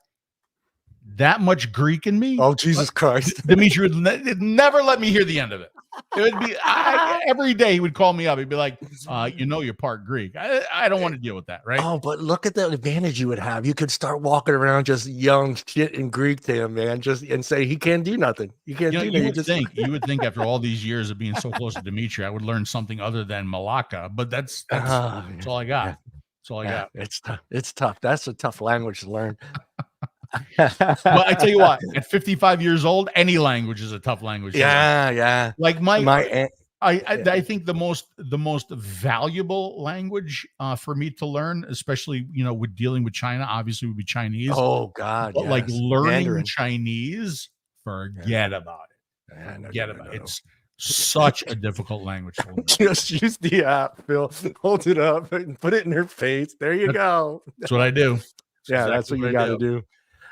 that much Greek in me. Oh, Jesus Christ. Dimitri would never let me hear the end of it. It would be every day he would call me up. He'd be like, you're part Greek. I don't want to deal with that, right? Oh, but look at the advantage you would have. You could start walking around just yelling shit in Greek to him, man. And say he can't do nothing. You can't do nothing. You would think after all these years of being so close to Dimitri, I would learn something other than Malacca. But that's all I got. Yeah. That's all I got. It's tough. That's a tough language to learn. But I tell you what, at 55 years old, any language is a tough language. Yeah. Like I think the most valuable language for me to learn, especially with dealing with China, obviously would be Chinese. Oh God, but like learning Mandarin. Chinese, forget about it. Forget about it. It's such a difficult language to learn. Just use the app, Phil. Hold it up and put it in her face. There you go. That's what I do. That's what you got to do.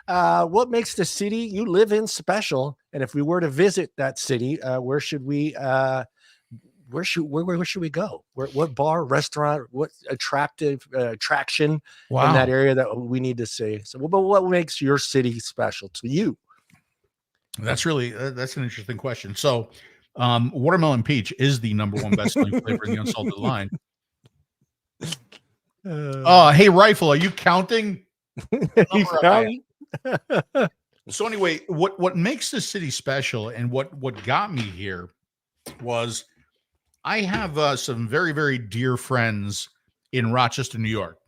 What makes the city you live in special? And if we were to visit that city, where should we go? What bar, restaurant, what attraction in that area that we need to see? So, but what makes your city special to you? That's an interesting question. So, watermelon peach is the number one best-selling flavor in the unsalted line. Hey, Rifle, are you counting? So anyway, what makes the city special and what got me here was I have some very, very dear friends in Rochester, New York.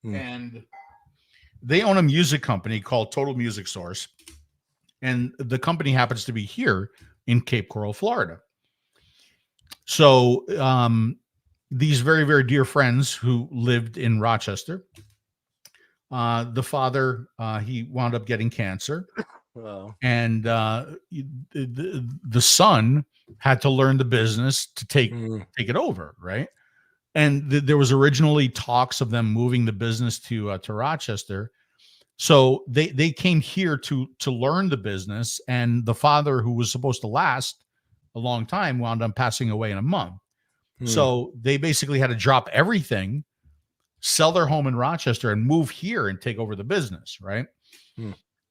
And they own a music company called Total Music Source. And the company happens to be here in Cape Coral, Florida. So these very, very dear friends who lived in Rochester, the father, he wound up getting cancer. Wow. And the son had to learn the business to take it over, right? And there was originally talks of them moving the business to Rochester. So they came here to learn the business, and the father, who was supposed to last a long time, wound up passing away in a month. So they basically had to drop everything, sell their home in Rochester, and move here and take over the business, right?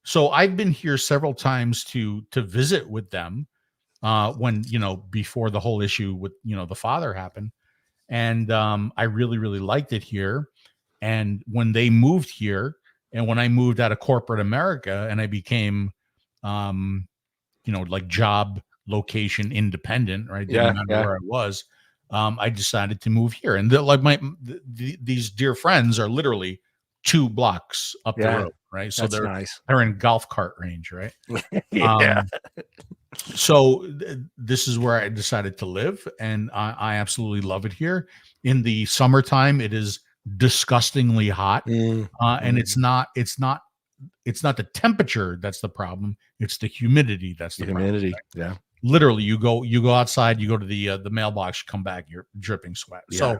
So I've been here several times to visit with them when, before the whole issue with, the father happened. And I really, really liked it here. And when they moved here, and when I moved out of corporate America and I became, like job location independent, right? Didn't matter where I was. I decided to move here. And these dear friends are literally 2 blocks up the road, right? So they're in golf cart range, right? So this is where I decided to live, and I absolutely love it here. In the summertime, it is disgustingly hot. Mm, And it's mm. not the temperature that's the problem. It's the humidity that's the problem. Humidity. Yeah. Literally, you go outside, you go to the mailbox, you come back, you're dripping sweat. Yeah. So,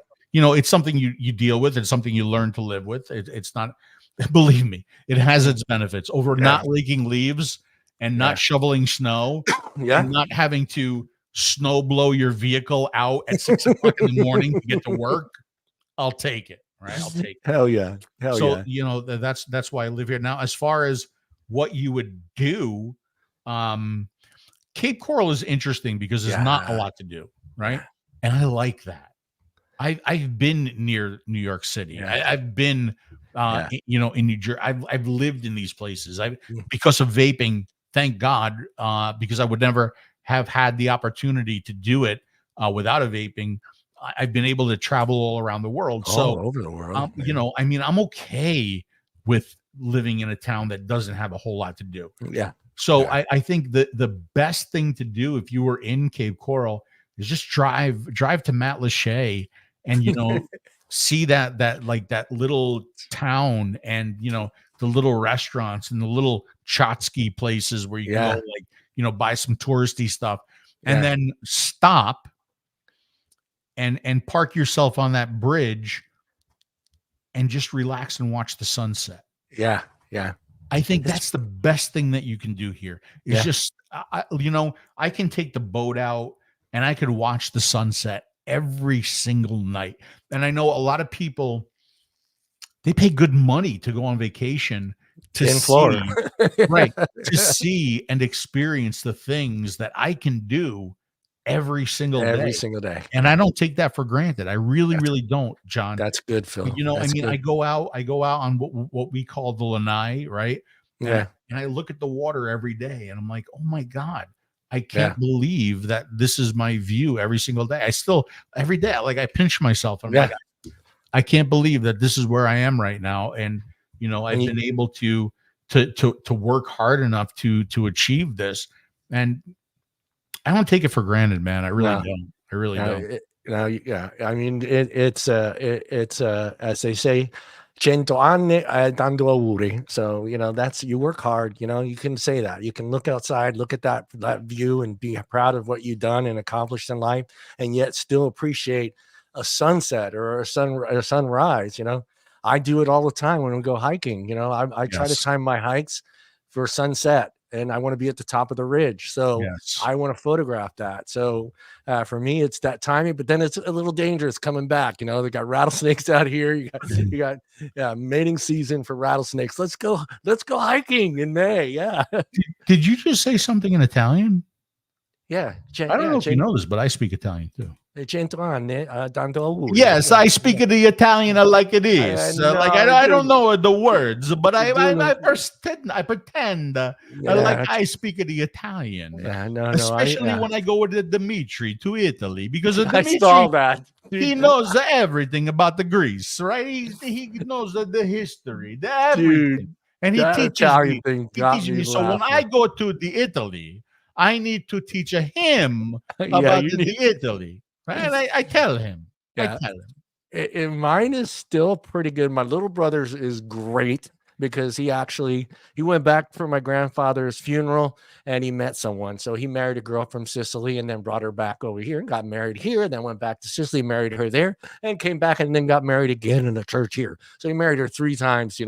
it's something you deal with. It's something you learn to live with. It's not, believe me, it has its benefits over not raking leaves and not shoveling snow and not having to snow blow your vehicle out at 6 o'clock in the morning to get to work. I'll take it. Right. I'll take it. Hell yeah. Hell So, yeah. that's why I live here. Now, as far as what you would do, Cape Coral is interesting because there's not a lot to do, right? And I like that. I've been near New York City. I've been, in New Jersey. I've lived in these places. Because of vaping, thank God, because I would never have had the opportunity to do it without a vaping. I've been able to travel all around the world. All over the world. I'm okay with living in a town that doesn't have a whole lot to do. Yeah. So I think that the best thing to do if you were in Cape Coral is just drive to Matlacha and see that little town and the little restaurants and the little Chotsky places where you can go buy some touristy stuff and then stop and park yourself on that bridge and just relax and watch the sunset. Yeah. Yeah. I think that's the best thing that you can do here is just, I can take the boat out and I could watch the sunset every single night. And I know a lot of people, they pay good money to go on vacation to to see and experience the things that I can do every single day. And I don't take that for granted. I really, really don't, John. That's good, Phil. I go out on what we call the lanai, right? Yeah. And I look at the water every day and I'm like, oh my God, I can't believe that this is my view every single day. Every day, I pinch myself and I'm like, I can't believe that this is where I am right now. And, I've been able to work hard enough to achieve this. And I don't take it for granted, man. I really don't. I really don't. I mean, it's as they say, 100 anni dando auguri. So, that's, you work hard, you can say that. You can look outside, look at that view and be proud of what you've done and accomplished in life, and yet still appreciate a sunset or a sunrise. I do it all the time when we go hiking. I try to time my hikes for sunset. And I want to be at the top of the ridge. So I want to photograph that. So for me, it's that timing, but then it's a little dangerous coming back. They got rattlesnakes out here. You got mating season for rattlesnakes. Let's go hiking in May. Yeah. Did you just say something in Italian? Yeah. I don't know if you know this, but I speak Italian too. Yes, I speak the Italian like it is. I don't know the words, but I pretend like I speak the Italian. Especially when I go with Dimitri to Italy, because Dimitri, I saw that. He knows everything about the Greece, right? He knows the history, everything, and he teaches me. So when I go to the Italy, I need to teach him about the Italy. Right? And I tell him. And mine is still pretty good. My little brother's is great because he went back for my grandfather's funeral and he met someone. So he married a girl from Sicily and then brought her back over here and got married here. And then went back to Sicily, married her there and came back and then got married again in a church here. So he married her 3 times,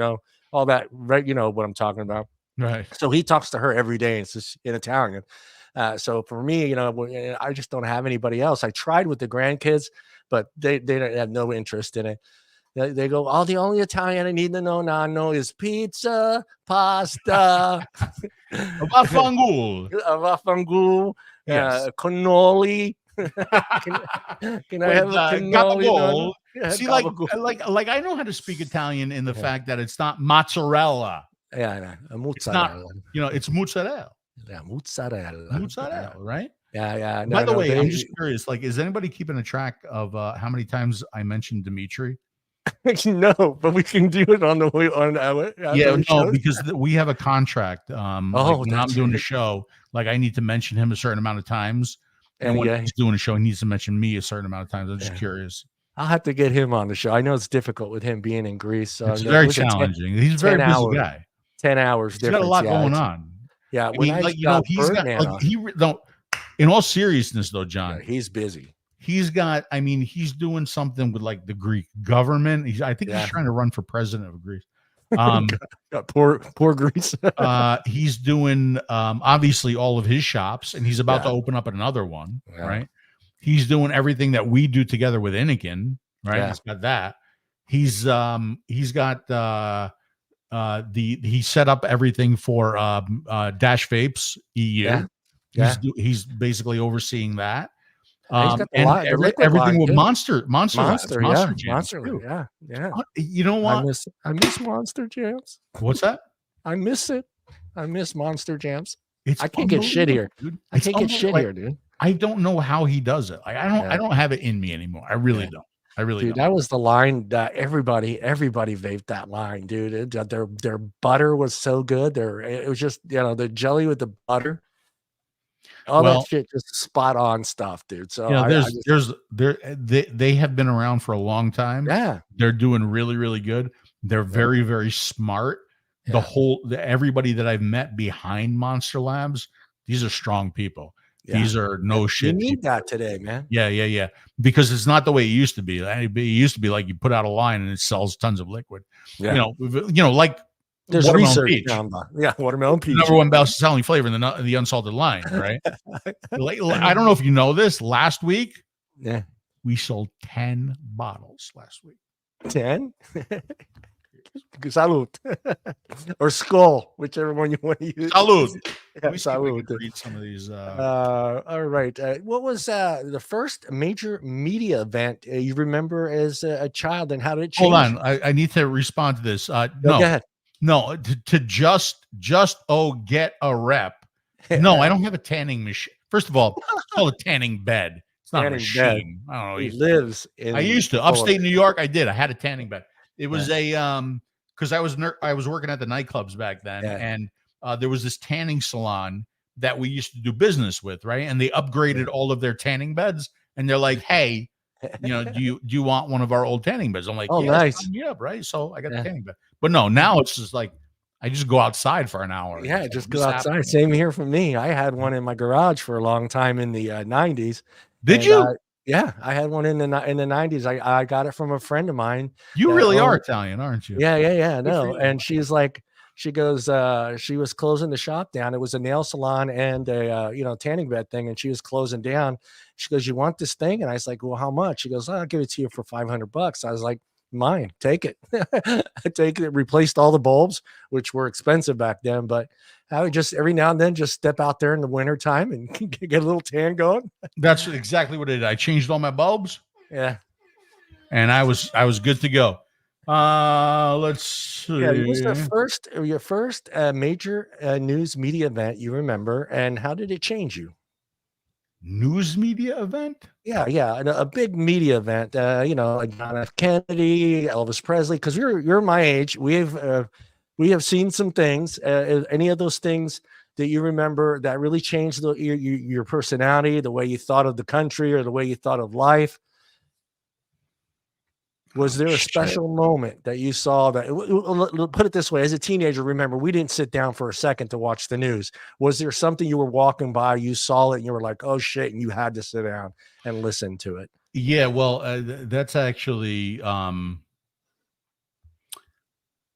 all that, right? You know what I'm talking about. Right. So he talks to her every day in Italian. So for me, I just don't have anybody else. I tried with the grandkids, but they don't have no interest in it. They go, the only Italian I need to know now is pizza, pasta, vaffanculo, cannoli. Can I have a cannoli? See, like I know how to speak Italian in the fact that it's not mozzarella. Yeah, mozzarella. It's mozzarella. Yeah, mozzarella, right? Yeah. By the way, I'm just curious. Is anybody keeping a track of how many times I mentioned Dimitri? No, but we can do it on the way on our no, because we have a contract. When I'm doing a show, I need to mention him a certain amount of times, and when he's doing a show, he needs to mention me a certain amount of times. I'm just curious. I'll have to get him on the show. I know it's difficult with him being in Greece. So It's very was it challenging. He's a 10 very busy hours, guy. 10 hours He's got a difference. lot Yeah. going on. Yeah. I When mean, I like, got he's got Birdman like on, don't. In all seriousness, though, yeah, John, he's busy. he's got. I mean, he's doing something with like the Greek government. I think he's Yeah. trying to run for president of Greece. Um, Poor Greece. he's doing obviously all of his shops, and he's about to Yeah. open up another one, Yeah. right? He's doing everything that we do together with Inikin, right? Yeah. He's got that. He's got he set up everything for Dash Vapes EU. Yeah. Yeah. He's basically overseeing that. He's got And the liquid everything line with too. Monster Labs, Yeah. Jams Monster. too. Yeah. Yeah. You know I what? miss Monster Jams. What's that? I miss it. I miss Monster Jams. It's I can't get shit here. dude. I can't get shit here, dude. I don't know how he does it. Like, I don't have it in me anymore. I really don't. I really Dude, don't. that was the line that everybody vaped that line, dude. Their butter was so good. It was just, the jelly with the butter. All that shit, just spot on stuff, dude. So they have been around for a long time. Yeah. They're doing really, really good. They're very, very smart. Yeah. Everybody that I've met behind Monster Labs, these are strong people. Yeah. These are no shit. You need people. that today, man. Yeah. Because it's not the way it used to be. It used to be like you put out a line and it sells tons of liquid. Yeah. Like there's Watermelon research Peach. Watermelon Peach. Number one best-selling flavor in the unsalted line, right? I don't know if you know this. Last week, yeah, we sold 10 bottles last week. 10? Salud. Or skull, whichever one you want to use. Salud. Yeah, salud. Read some of these. All right. What was the first major media event you remember as a child, and how did it change? Hold on. I need to respond to this. No, go ahead. No, to just get a rep. No, I don't have a tanning machine. First of all, it's called a tanning bed. It's not tanning a machine. Bed. I don't know. He lives in. I used to upstate New York. I did. I had a tanning bed. It was because I was working at the nightclubs back then, and there was this tanning salon that we used to do business with, right? And they upgraded all of their tanning beds, and they're like, "Hey, do you want one of our old tanning beds?" I'm like, "Oh, nice, sign me up, right?" So I got the tanning bed. But no, now it's just like I just go outside for an hour. Yeah, just go outside. Same here for me. I had one in my garage for a long time in the 90s. Did you? Yeah, I had one in the 90s. I got it from a friend of mine. You really are Italian, aren't you? Yeah. No, and she's like, she goes, she was closing the shop down. It was a nail salon and a tanning bed thing, and she was closing down. She goes, "You want this thing?" And I was like, "Well, how much?" She goes, "I'll give it to you for $500." I was like, "Mine, take it." I take it. Replaced all the bulbs, which were expensive back then, but I would just every now and then just step out there in the winter time and get a little tan going. That's exactly what I did. I changed all my bulbs. Yeah. And I was good to go. Let's see. Yeah, it was your first major news media event you remember, and how did it change you? News media event? Yeah, a big media event. Like John F. Kennedy, Elvis Presley. Because you're my age. We have seen some things. Any of those things that you remember that really changed your personality, the way you thought of the country, or the way you thought of life? Was there a special moment that you saw that, put it this way, as a teenager, remember, we didn't sit down for a second to watch the news. Was there something you were walking by, you saw it, and you were like, "Oh shit," and you had to sit down and listen to it? Yeah, well, that's actually,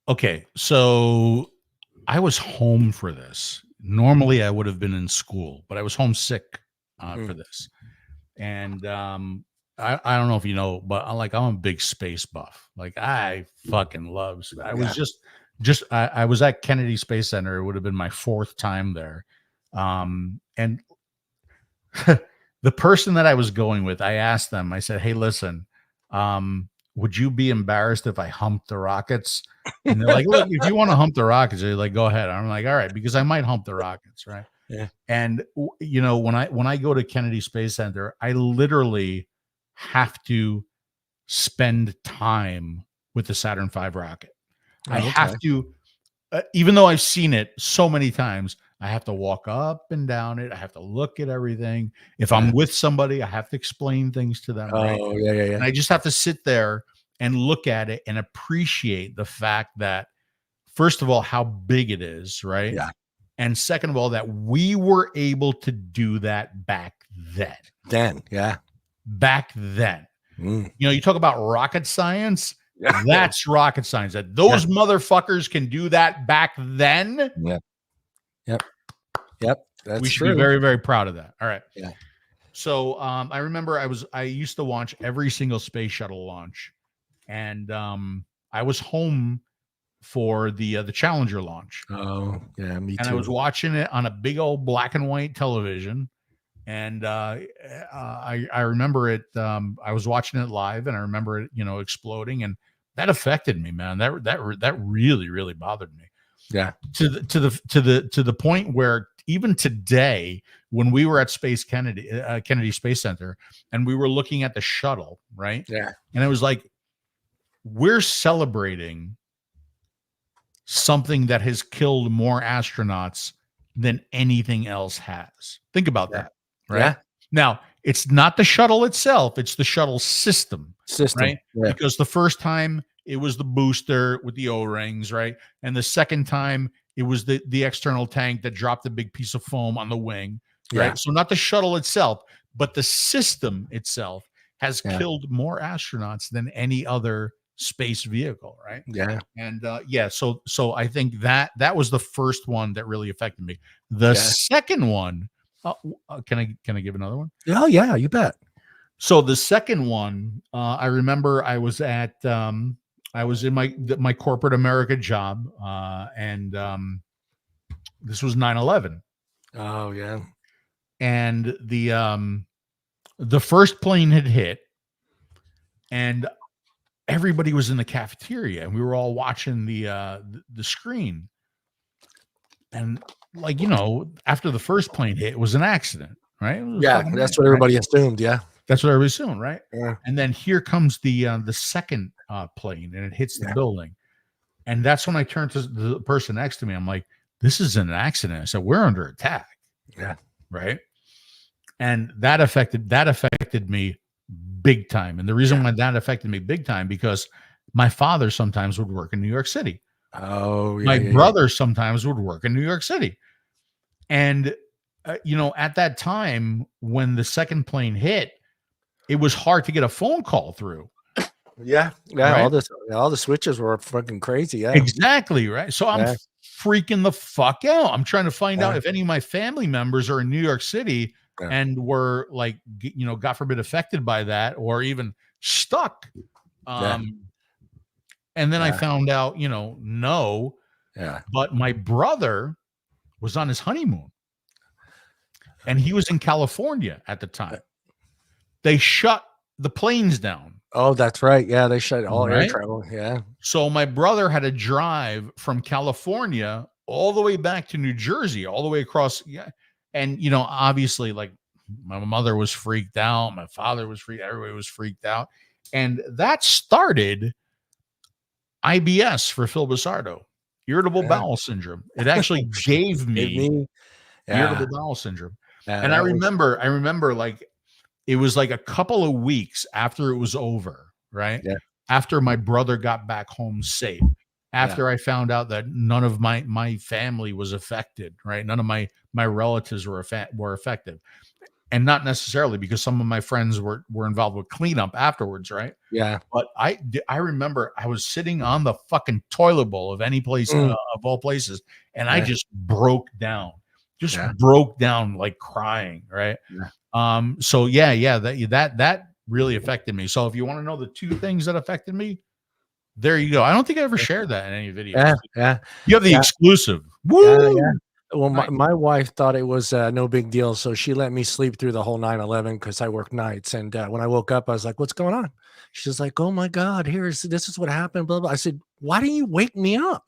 okay. So I was home for this. Normally I would have been in school, but I was homesick for this. And, I don't know if you know, but I'm a big space buff. Like I fucking love space. I was I was at Kennedy Space Center. It would have been my 4th time there. And the person that I was going with, I asked them, I said, "Hey, listen, would you be embarrassed if I humped the rockets?" And they're like, "Look, if you want to hump the rockets," they're like, "Go ahead." I'm like, "All right," because I might hump the rockets, right? Yeah. And when I go to Kennedy Space Center, I literally have to spend time with the Saturn V rocket. I have to, even though I've seen it so many times, I have to walk up and down it. I have to look at everything. If I'm with somebody, I have to explain things to them, right? Oh, yeah, yeah, And yeah. I just have to sit there and look at it and appreciate the fact that, first of all, how big it is, right? Yeah. And second of all, that we were able to do that back then. Back then. Mm. You know, you talk about rocket science. Yeah. That's rocket science. That those motherfuckers can do that back then. Yeah. Yep. That's We should true. be very, very proud of that. All right. Yeah. So I remember I used to watch every single space shuttle launch, and I was home for the Challenger launch. Oh, yeah, me too. And I was watching it on a big old black and white television. And I remember it. I was watching it live, and I remember it, exploding, and that affected me, man. That really, really bothered me. Yeah. To the point where even today, when we were at Kennedy Space Center, and we were looking at the shuttle, right? Yeah. And it was like, we're celebrating something that has killed more astronauts than anything else has. Think about that. Right. Yeah. Now, it's not the shuttle itself, it's the shuttle system. Right. Yeah. Because the first time it was the booster with the O-rings, right? And the second time it was the external tank that dropped a big piece of foam on the wing. Right. Yeah. So not the shuttle itself, but the system itself has killed more astronauts than any other space vehicle, right? Yeah. And so I think that was the first one that really affected me. The second one, can I give another one? Oh yeah, you bet. So the second one, I remember I was at I was in my corporate America job, and this was 9/11. Oh yeah. And the first plane had hit, and everybody was in the cafeteria, and we were all watching the screen. And after the first plane hit, it was an accident, right? Yeah, that's what everybody assumed. Yeah, that's what everybody assumed, right? Yeah. And then here comes the second plane, and it hits the building, and that's when I turned to the person next to me. I'm like, "This is an accident." I said, "We're under attack." Yeah, right. And that affected me big time. And the reason why that affected me big time, because my father sometimes would work in New York City. Oh, yeah. My brother sometimes would work in New York City. And, at that time, when the second plane hit, it was hard to get a phone call through. Yeah. Right? All the switches were fucking crazy. Yeah. Exactly. Right. So I'm freaking the fuck out. I'm trying to find out if any of my family members are in New York City and were like, God forbid, affected by that, or even stuck. And then I found out, no. Yeah. But my brother was on his honeymoon, and he was in California at the time. They shut the planes down. Oh, that's right. Yeah, they shut all air travel. Yeah. So my brother had to drive from California all the way back to New Jersey, all the way across. Yeah. And, obviously, like, my mother was freaked out. My father was freaked. Everybody was freaked out. And that started IBS for Phil Busardo, irritable bowel syndrome. It actually gave me irritable bowel syndrome. And I remember like, it was like a couple of weeks after it was over, right? Yeah. After my brother got back home safe, after I found out that none of my family was affected, right? None of my relatives were affected. And not necessarily because some of my friends were involved with cleanup afterwards, right? Yeah. But I remember I was sitting on the fucking toilet bowl of any place, of all places, and I just broke down. Broke down like crying, right? Yeah. So that really affected me. So if you want to know the two things that affected me, there you go. I don't think I ever shared that in any video. Yeah. You have the exclusive. Woo! Yeah. Well, my wife thought it was no big deal, so she let me sleep through the whole 9/11 because I work nights. And when I woke up, I was like, "What's going on?" She's like, "Oh my God, this is what happened." Blah blah. I said, "Why didn't you wake me up?"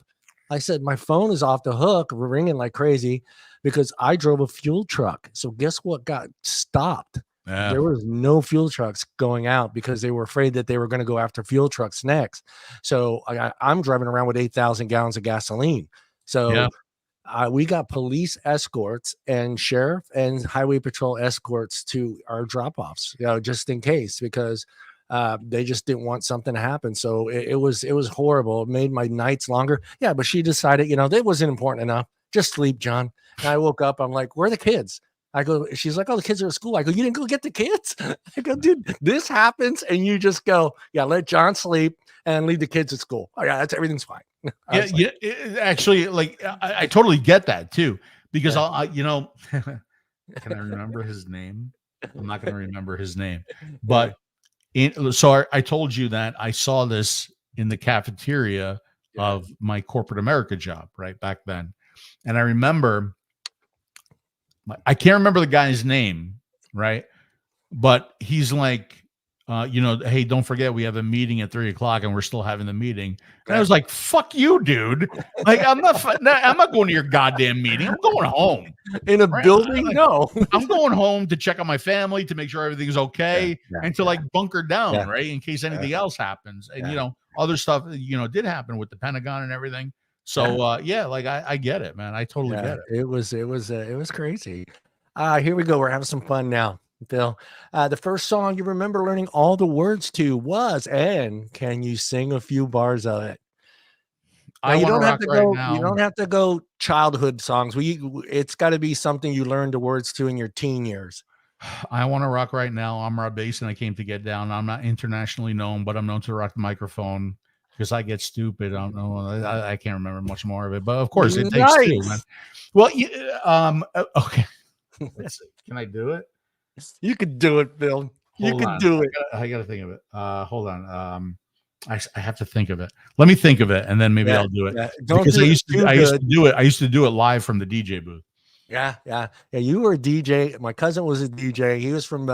I said, "My phone is off the hook, ringing like crazy, because I drove a fuel truck. So guess what got stopped? There was no fuel trucks going out because they were afraid that they were going to go after fuel trucks next. So I'm driving around with 8,000 gallons of gasoline. So we got police escorts and sheriff and highway patrol escorts to our drop-offs, just in case, because they just didn't want something to happen. So it was horrible. It made my nights longer. Yeah, but she decided, that wasn't important enough. Just sleep, John. And I woke up. I'm like, where are the kids? I go, she's like, oh, the kids are at school. I go, you didn't go get the kids? I go, dude, this happens. And you just go, yeah, let John sleep and leave the kids at school. Oh, yeah, everything's fine. Actually, like, I totally get that too, because can I remember his name? I'm not going to remember his name, but so I told you that I saw this in the cafeteria of my corporate America job right back then. And I remember, I can't remember the guy's name, right? But he's like, hey, don't forget we have a meeting at 3:00 and we're still having the meeting. And I was like, fuck you, dude. Like, I'm not going to your goddamn meeting. I'm going home. In a building? No. I'm going home to check on my family, to make sure everything's okay, and to like bunker down, right? In case anything else happens. And, other stuff, did happen with the Pentagon and everything. So, like, I get it, man. I totally get it. It was crazy. Here we go. We're having some fun now. Phil, the first song you remember learning all the words to was, and can you sing a few bars of it? Now, you don't have to go. You don't have to go childhood songs. It's got to be something you learned the words to in your teen years. I want to rock right now. I'm Rob Bass, and I came to get down. I'm not internationally known, but I'm known to rock the microphone because I get stupid. I don't know. I can't remember much more of it, but of course it takes two, man. Well, okay. Let's see. Can I do it? You could do it, Phil. You could do it. I got to think of it. Hold on. I have to think of it. Let me think of it, and then maybe I'll do it. Because I used to do it. I used to do it live from the DJ booth. Yeah. You were a DJ. My cousin was a DJ. He was from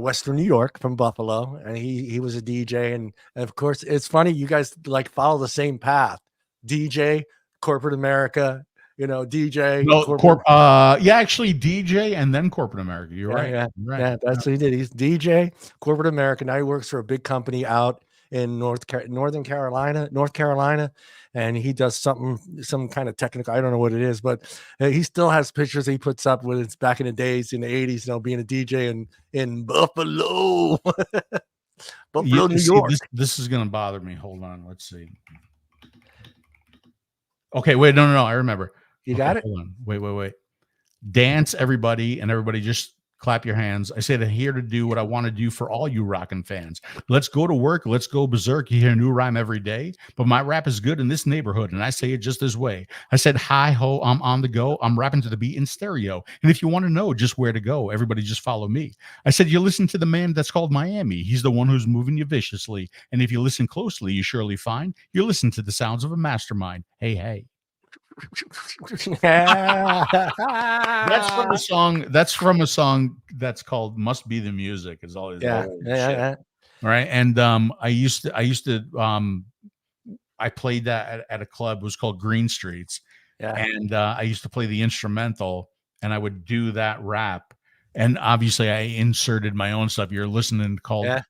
Western New York, from Buffalo, and he was a DJ. And of course, it's funny. You guys like follow the same path. DJ, corporate America. DJ. Actually DJ and then corporate America. You're right. Yeah, that's what he did. He's DJ, corporate America. Now he works for a big company out in North Carolina, and he does some kind of technical. I don't know what it is, but he still has pictures he puts up with it's back in the days in the 80s, being a DJ in Buffalo, New York. This is gonna bother me. Hold on, let's see. Okay, wait, no, I remember. You got it? Hold on. Wait. Dance, everybody, and everybody just clap your hands. I said I'm here to do what I want to do for all you rockin' fans. Let's go to work. Let's go berserk. You hear a new rhyme every day, but my rap is good in this neighborhood, and I say it just this way. I said, hi, ho, I'm on the go. I'm rapping to the beat in stereo. And if you want to know just where to go, everybody just follow me. I said, you listen to the man that's called Miami. He's the one who's moving you viciously. And if you listen closely, you surely find you listen to the sounds of a mastermind. Hey. That's from a song that's called "Must Be the Music." Is all. Yeah. Right. And I used to I played that at a club. It was called Green Streets. Yeah. And I used to play the instrumental, and I would do that rap. And obviously, I inserted my own stuff. You're listening to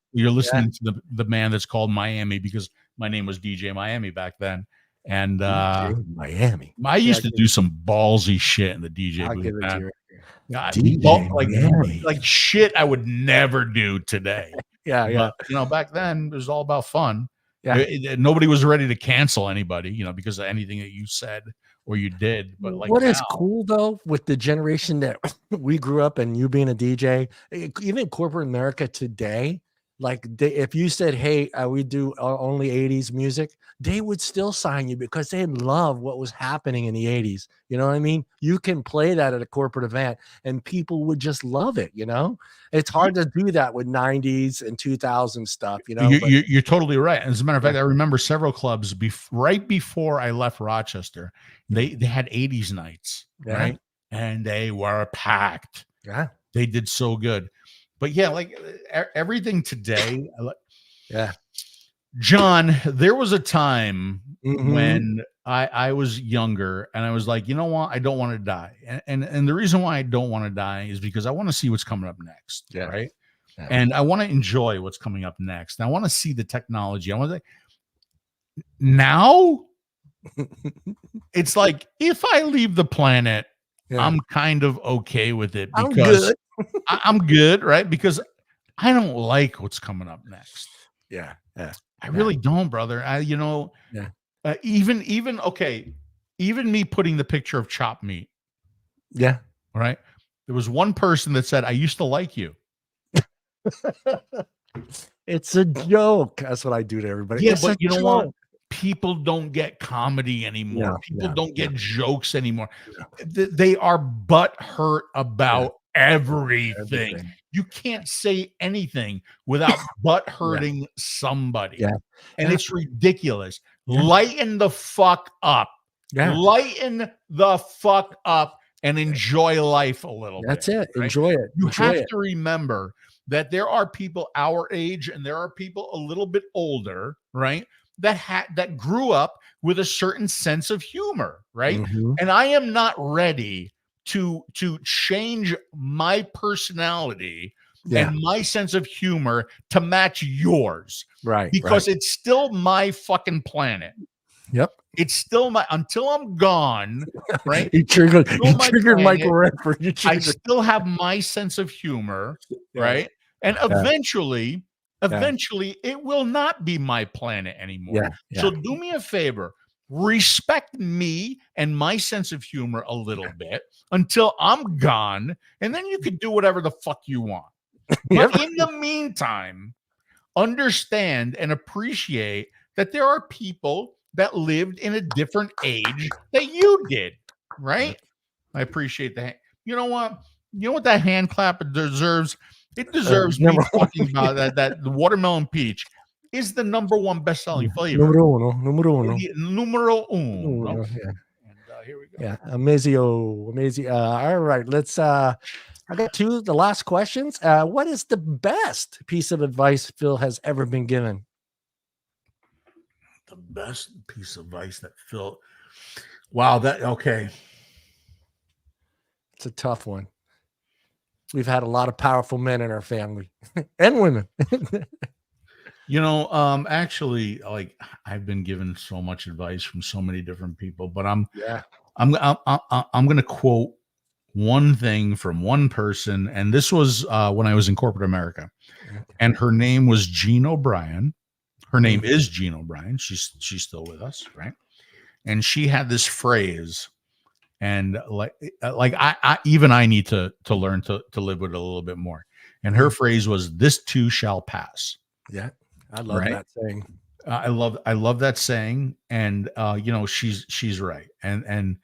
the man that's called Miami, because my name was DJ Miami back then. And Miami, I used to do some ballsy shit in the DJ booth. Like shit I would never do today. But, back then it was all about fun. Nobody was ready to cancel anybody, because of anything that you said or you did. But like, what is cool though with the generation that we grew up and you being a DJ, even corporate America today. Like if you said, hey, we do only 80s music, they would still sign you because they love what was happening in the 80s. You know what I mean? You can play that at a corporate event and people would just love it. It's hard to do that with 90s and 2000 stuff. You're totally right. As a matter of fact, I remember several clubs right before I left Rochester, they had 80s nights, right? And they were packed. Yeah, they did so good. But yeah, like everything today. John, there was a time when I was younger and I was like, you know what? I don't want to die. And the reason why I don't want to die is because I want to see what's coming up next. Yeah. Right. Yeah. And I want to enjoy what's coming up next. And I want to see the technology. I want to now It's like, if I leave the planet, Yeah. I'm kind of okay with it I'm because good. I'm good, right? Because I don't like what's coming up next. Yeah. Yeah. I really don't, brother. Yeah. Even okay, even me putting the picture of chopped meat, Yeah. right? There was one person that said, "I used to like you." It's a joke. That's what I do to everybody. Yeah, It's but a you know what? joke. People don't get comedy anymore. Yeah. People Yeah. don't get jokes anymore. Yeah. They are butt hurt about everything. Everything. You can't say anything without butt hurting somebody. Yeah. And Yeah. it's ridiculous. Yeah. Lighten the fuck up. Yeah. Lighten the fuck up and enjoy life a little That's bit. it. Right? Enjoy it. You Enjoy have it. to remember that there are people our age and there are people a little bit older, right? That grew up with a certain sense of humor, right? Mhm. And I am not ready to change my personality Yeah. and my sense of humor to match yours, Right. because Right. it's still my fucking planet. Yep. It's still my, until I'm gone, right? You triggered. Still You my triggered Michael planet. Redford. You I triggered. still have my sense of humor, Yeah. right? And eventually Yeah. it will not be my planet anymore. Yeah. Yeah. So do me a favor, respect me and my sense of humor a little bit until I'm gone, and then you can do whatever the fuck you want. Yep. But in the meantime, understand and appreciate that there are people that lived in a different age that you did, right? I appreciate that. You know what? You know what that hand clap deserves? It deserves me number one. talking about that the watermelon peach is the #1 best-selling flavor. Numero uno. Numero uno. Numero uno. Yeah. And here we go. Yeah. Amazio. Amazing. All right. Let's I got the last questions. What is the best piece of advice Phil has ever been given? The best piece of advice that Phil. Wow, okay. It's a tough one. We've had a lot of powerful men in our family and women. Actually, like, I've been given so much advice from so many different people, but I'm going to quote one thing from one person, and this was when I was in corporate America, and her name was Jean O'Brien. Her name is Jean O'Brien. She's still with us, right? And she had this phrase, and like I need to learn to live with it a little bit more. And her phrase was, "This too shall pass." Yeah, I love that saying. I love that saying, and she's right, and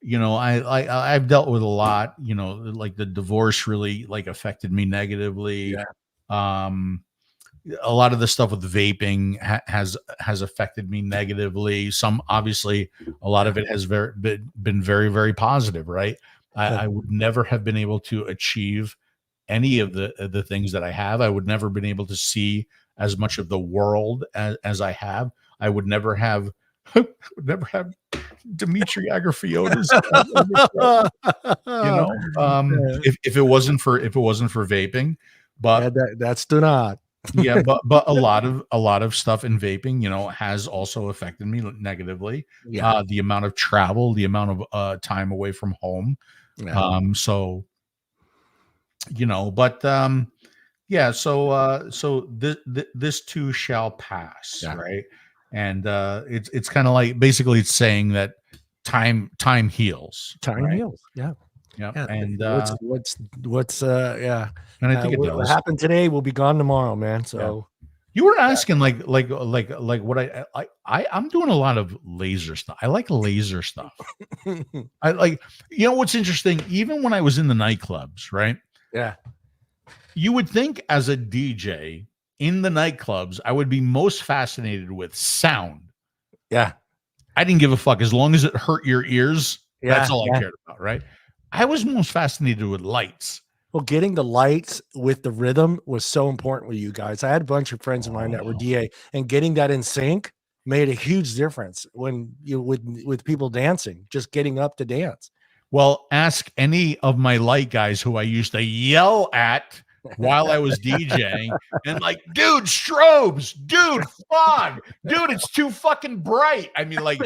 I've dealt with a lot. Like the divorce really like affected me negatively. Yeah. A lot of the stuff with vaping has affected me negatively. Some, obviously, a lot of it has been very, very positive, right? I would never have been able to achieve any of the things that I have. I would never been able to see as much of the world as I have. I would never have Dimitri Agrafiotis. If it wasn't for vaping, but that's do not. Yeah, but a lot of stuff in vaping, has also affected me negatively. Yeah. The amount of travel, the amount of time away from home. Yeah. So this too shall pass, right? And it's kind of like, basically it's saying that time heals. Time heals. Yeah. Yeah. And what's and I think what happened today will be gone tomorrow, man. So you were asking like what I'm doing a lot of laser stuff. I like laser stuff. I like, what's interesting, even when I was in the nightclubs, right? Yeah. You would think as a DJ in the nightclubs, I would be most fascinated with sound. Yeah. I didn't give a fuck as long as it hurt your ears. That's all I cared about, right? I was most fascinated with lights. Well, getting the lights with the rhythm was so important with you guys. I had a bunch of friends of mine that were DA, and getting that in sync made a huge difference when you with people dancing, just getting up to dance. Well, ask any of my light guys who I used to yell at while I was DJing, and like, dude, strobes, dude, fog, dude, it's too fucking bright. I mean, like,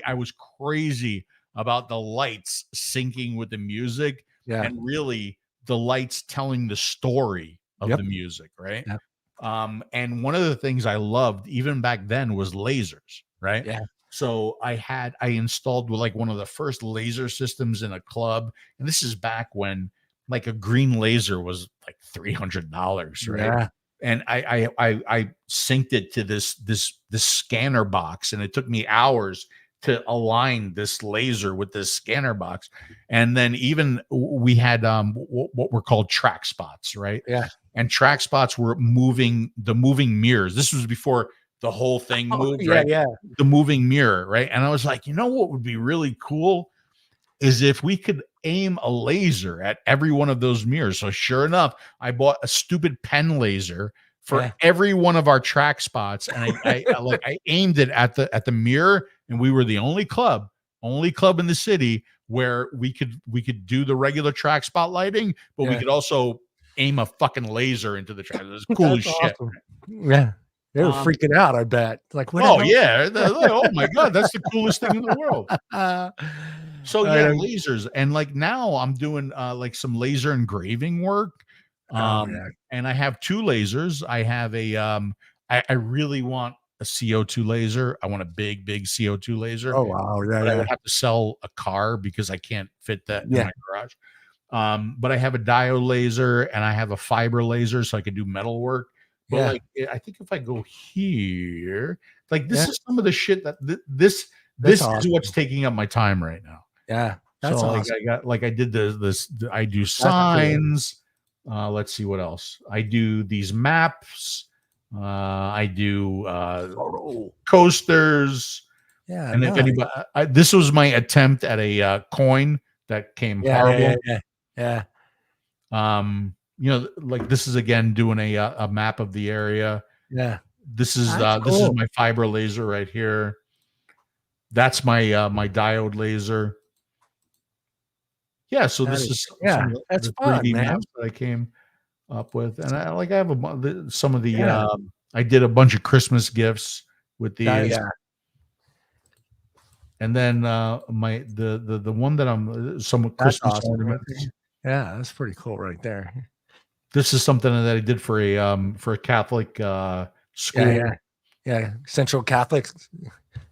I was crazy about the lights syncing with the music, Yeah. and really the lights telling the story of Yep. the music, right? Yep. And one of the things I loved even back then was lasers, right? Yeah. So I installed like one of the first laser systems in a club, and this is back when like a green laser was like $300, right? Yeah. And I synced it to this scanner box, and it took me hours to align this laser with this scanner box. And then even we had what were called track spots, right? Yeah. And track spots were moving mirrors. This was before the whole thing Oh, moved, yeah. right? Yeah. The moving mirror, right? And I was like, you know what would be really cool is if we could aim a laser at every one of those mirrors. So sure enough, I bought a stupid pen laser for Yeah. every one of our track spots, and I aimed it at the mirror, and we were the only club in the city where we could do the regular track spot lighting, but we Yeah. could also aim a fucking laser into the track. It was cool as That's shit. awesome. Yeah. They were freaking out, I bet. Like, what the Oh hell? yeah. Oh my God. That's the coolest thing in the world. So I yeah, don't- lasers. And like now I'm doing like some laser engraving work. Oh, yeah. And I have two lasers. I have a I really want a CO2 laser. I want a big CO2 laser, Oh, wow. Yeah. but I Yeah. would have to sell a car because I can't fit that in Yeah. my garage. But I have a diode laser and I have a fiber laser so I can do metal work. But Yeah. like I think if I go here, like this Yeah. is some of the shit that this That's is awesome. what's taking up my time right now. Yeah. That's So like awesome. I got like I did I do cool. signs. Let's see what else. I do these maps. I do coasters. Yeah. And if Nice. anybody, this was my attempt at a coin that came Yeah. horrible. Yeah. Yeah. Yeah. You know, like this is again doing a map of the area. Yeah. This is That's this is cool. my fiber laser right here. That's my my diode laser. Yeah, so That this is- is yeah, some of that's the fun, 3D man. maps that I came up with, and I have some of the Yeah. I did a bunch of Christmas gifts with Yeah. these, Yeah. and then my the one that I'm some That's Christmas awesome. ornaments. Yeah. That's pretty cool right there. This is something that I did for a Catholic school, Yeah. Yeah. Yeah. Central Catholic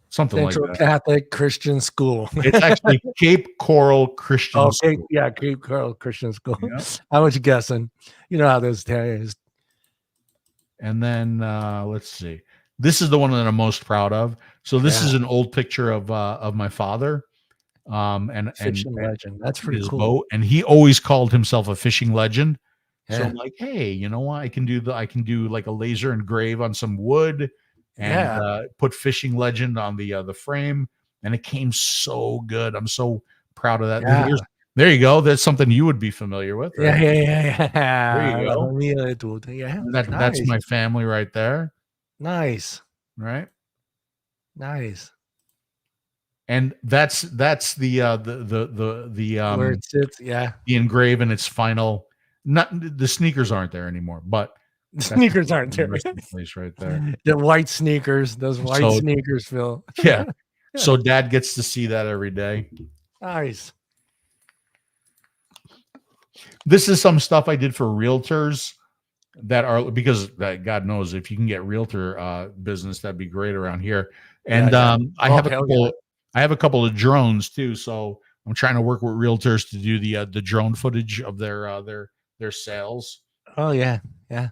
something like Central that. Catholic Christian School. It's actually Cape Coral Christian Oh, School. Cape Coral Christian School. Yeah. How was you guessing? You know how those is. And then let's see. This is the one that I'm most proud of. So this Yeah. is an old picture of my father, and Fishing legend. That's pretty his cool. boat, and he always called himself a fishing legend. So Yeah. I'm like, hey, you know what? I can do like a laser engrave on some wood, and Yeah. put fishing legend on the frame, and it came so good. I'm so proud of that. Yeah. There you go. That's something you would be familiar with. Yeah. Right? Yeah. There you go. Yeah. That's Nice. my family right there, Nice. right? Nice. And that's the Where it sits. Yeah. the engrave in its final. Not the sneakers aren't there anymore, but The sneakers aren't the there. resting place right there. The white sneakers. Those white So- sneakers, Phil. Yeah. So dad gets to see that every day. Nice. This is some stuff I did for realtors that are because God knows if you can get realtor business, that'd be great around here. And Yeah. I Oh, have a hell couple. yeah. I have a couple of drones too, so I'm trying to work with realtors to do the drone footage of their sales. Oh yeah. Yeah.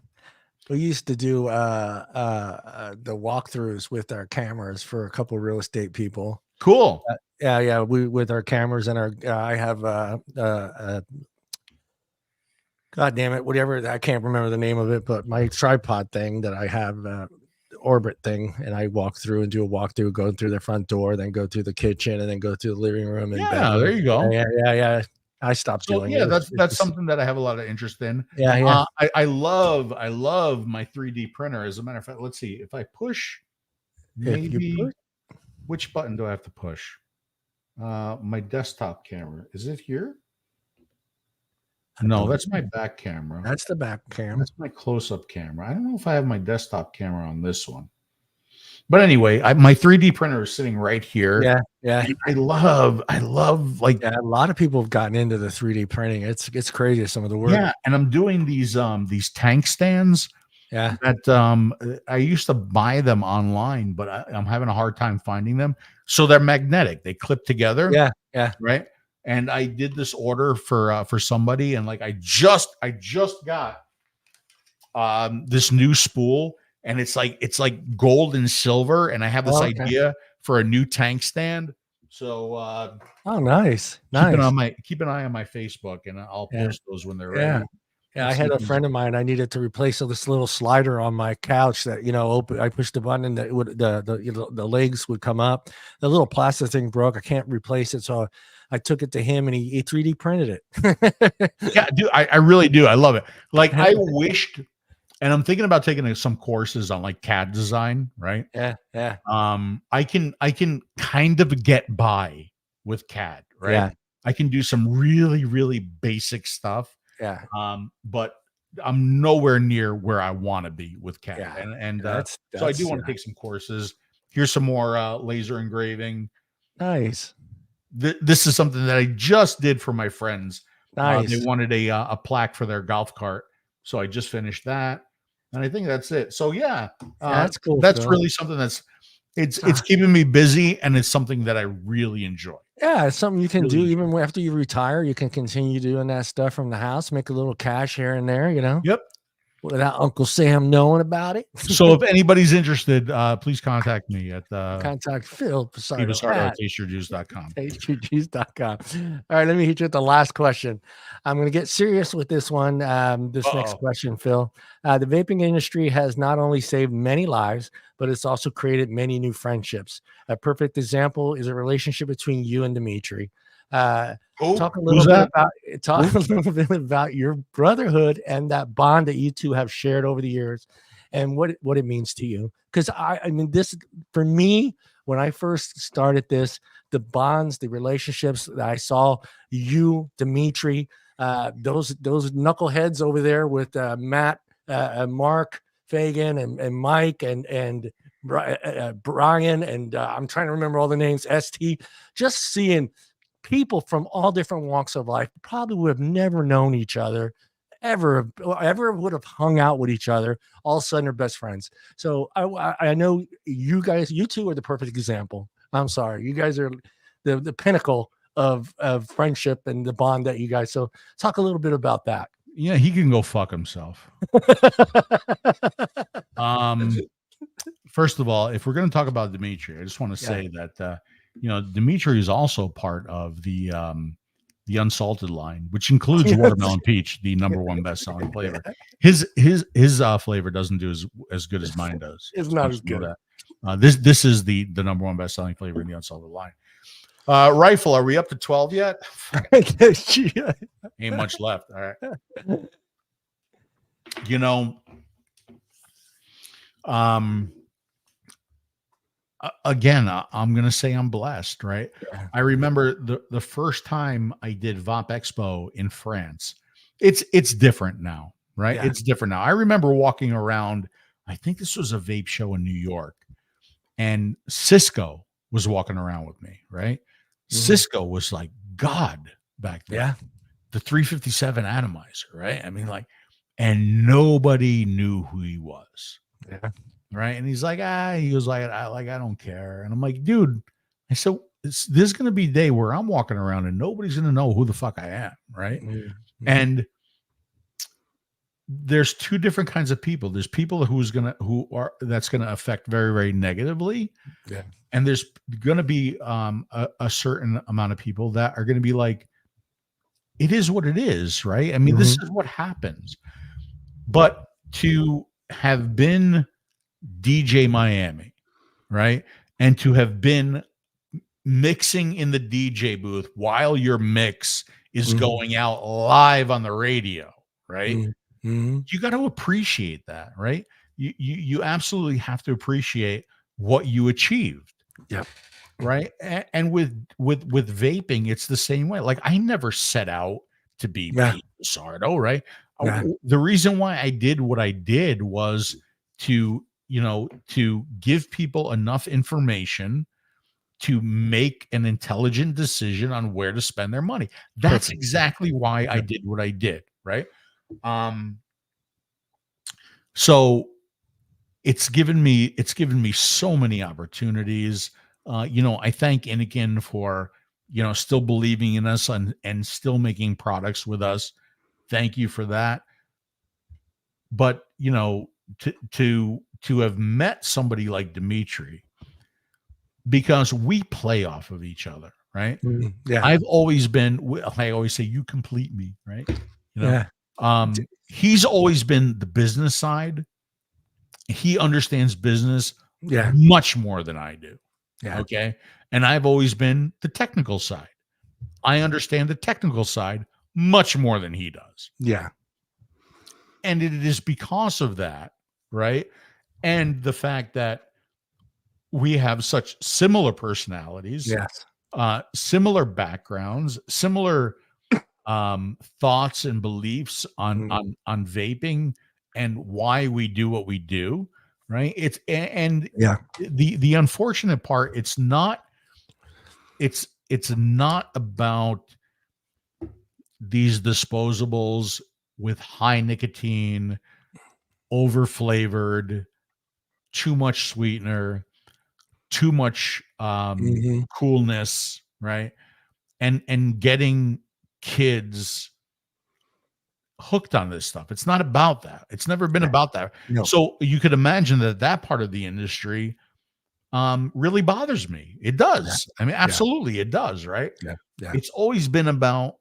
We used to do the walkthroughs with our cameras for a couple real estate people. Cool. Yeah. We with our cameras and our I have God damn it, whatever, I can't remember the name of it, but my tripod thing that I have, orbit thing, and I walk through and do a walkthrough, go through the front door, then go through the kitchen, and then go through the living room. And Yeah, bedroom. there you go. Yeah. I stopped So doing yeah, it. that's something that I have a lot of interest in. Yeah. I love my 3D printer. As a matter of fact, let's see if I push. If you Maybe push- which button do I have to push? My desktop camera. Is it here? No, that's my back camera. That's the back cam. That's my close-up camera. I don't know if I have my desktop camera on this one. But anyway, my 3D printer is sitting right here. Yeah, yeah. And I love like Yeah, a lot of people have gotten into the 3D printing. It's crazy some of the work. yeah, and I'm doing these tank stands Yeah. that I used to buy them online, but I'm having a hard time finding them. So they're magnetic. They clip together, Yeah, yeah. right? And I did this order for somebody, and like I just got this new spool, and it's like gold and silver, and I have this Oh, okay. idea for a new tank stand. So Oh, nice. keep an eye on my Facebook, and I'll Yeah. post those when they're Yeah. ready. Yeah, I Let's had see a who's- friend of mine. I needed to replace this little slider on my couch that open. I pushed the button and it would the legs would come up. The little plastic thing broke. I can't replace it, so I took it to him and he 3D printed it. Yeah, dude, I really do. I love it. Like I wished, and I'm thinking about taking some courses on like CAD design, right? Yeah, yeah, I can kind of get by with CAD, right? Yeah. I can do some really, really basic stuff. yeah. But I'm nowhere near where I want to be with CAD. Yeah, And that's so I do want to take some courses. Here's some more laser engraving. nice, This is something that I just did for my friends. nice. They wanted a plaque for their golf cart, so I just finished that, and I think that's it. So yeah, That's cool. that's Phil. really something it's keeping me busy, and it's something that I really enjoy. Yeah, it's something you can do Really. even after you retire. You can continue doing that stuff from the house, make a little cash here and there, Yep. without Uncle Sam knowing about it. So if anybody's interested, please contact me at Contact Phil Busardo Busardo at at tasteyourjuice.com. tasteyourjuice.com. All right, let me hit you with the last question. I'm going to get serious with this one. This next question, Phil. The vaping industry has not only saved many lives, but it's also created many new friendships. A perfect example is a relationship between you and Dimitri. Talk a little bit about your brotherhood and that bond that you two have shared over the years, and what it means to you. Because I mean, this for me, when I first started this, the bonds, the relationships that I saw you, Dimitri, those knuckleheads over there with Matt, Mark Fagan, and Mike, and Brian, and I'm trying to remember all the names. St. Just seeing people from all different walks of life probably would have never known each other, ever would have hung out with each other. All of a sudden, they're best friends. So I know you guys, you two are the perfect example. I'm sorry, you guys are the pinnacle of friendship and the bond that you guys. So talk a little bit about that. Yeah, he can go fuck himself. First of all, if we're going to talk about Dimitri, I just want to say that Dimitri is also part of the unsalted line, which includes watermelon peach, the #1 best-selling flavor. His flavor doesn't do as good as mine does. It's not as good. This is the #1 best-selling flavor in the unsalted line. Rifle, are we up to 12 yet? Ain't much left. All right. Again, I'm gonna say I'm blessed, right? Yeah. I remember the first time I did Vap Expo in France. It's different now, right? Yeah. It's different now. I remember walking around. I think this was a vape show in New York, and Cisco was walking around with me, right? Cisco was like God back then. Yeah. The 357 atomizer, right? I mean, like, and nobody knew who he was. Yeah. Right. And he's like, he was like, I don't care. And I'm like, dude, I said, there's going to be a day where I'm walking around and nobody's going to know who the fuck I am. Right. Mm-hmm. And there's two different kinds of people. There's people that's going to affect very, very negatively. Yeah. And there's going to be a certain amount of people that are going to be like, it is what it is. Right. I mean, this is what happens. But to have been DJ Miami, right? And to have been mixing in the DJ booth while your mix is going out live on the radio, right? Mm-hmm. You got to appreciate that, right? You absolutely have to appreciate what you achieved. Yep. Right. And with vaping, it's the same way. Like I never set out to be Phil Busardo, right? Yeah. The reason why I did what I did was to to give people enough information to make an intelligent decision on where to spend their money. That's Perfect. exactly why I did what I did, right? So it's given me so many opportunities. I thank Inikin for still believing in us and still making products with us. Thank you for that. But to have met somebody like Dimitri, because we play off of each other, right? Yeah. I always say, you complete me, right? Yeah. He's always been the business side. He understands business Yeah. much more than I do. Yeah. Okay. And I've always been the technical side. I understand the technical side much more than he does. Yeah. And it is because of that, right? And the fact that we have such similar personalities, Yes. similar backgrounds, similar thoughts and beliefs on vaping and why we do what we do, right? Yeah. The unfortunate part, it's not about these disposables with high nicotine, over flavored, too much sweetener, too much coolness, right? And getting kids hooked on this stuff. It's not about that. It's never been about that. No. So you could imagine that part of the industry really bothers me. It does. I mean, absolutely it does, right? Yeah. It's always been about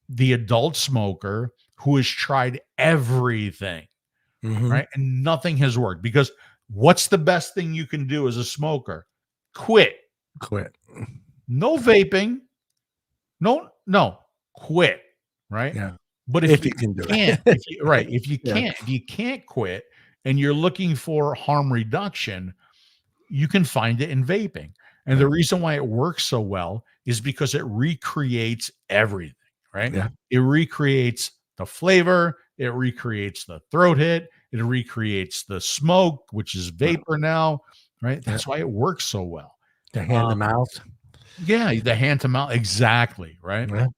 the adult smoker who has tried everything, right? And nothing has worked, because what's the best thing you can do as a smoker? Quit. No vaping. No, quit, right? Yeah. But if you can do it. if you can't quit and you're looking for harm reduction, you can find it in vaping. And the reason why it works so well is because it recreates everything, right? Yeah. It recreates the flavor, it recreates the throat hit, it recreates the smoke, which is vapor now, right? That's why it works so well. The hand to mouth. Yeah, the hand to mouth, exactly, right? Yeah.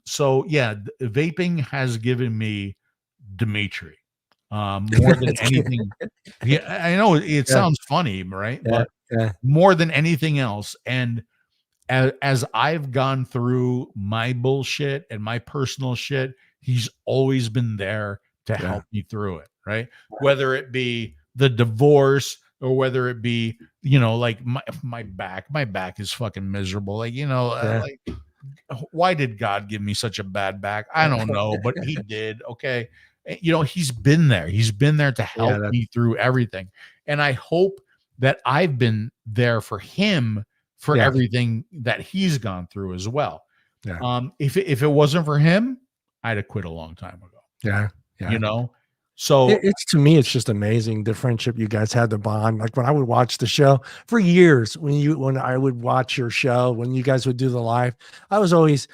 So yeah, vaping has given me Dimitri more than anything. Yeah, I know it sounds funny, right? But more than anything else. And as I've gone through my bullshit and my personal shit, he's always been there to help me through it, right? Whether it be the divorce or whether it be, like my back is fucking miserable. Like, like, why did God give me such a bad back? I don't know, but he did. Okay. He's been there. He's been there to help me through everything. And I hope that I've been there for him for everything that he's gone through as well. Yeah. If it wasn't for him, I'd have quit a long time ago. Yeah. So it's, to me, it's just amazing the friendship you guys had, the bond. Like when I would watch the show for years, when I would watch your show, when you guys would do the live, I was always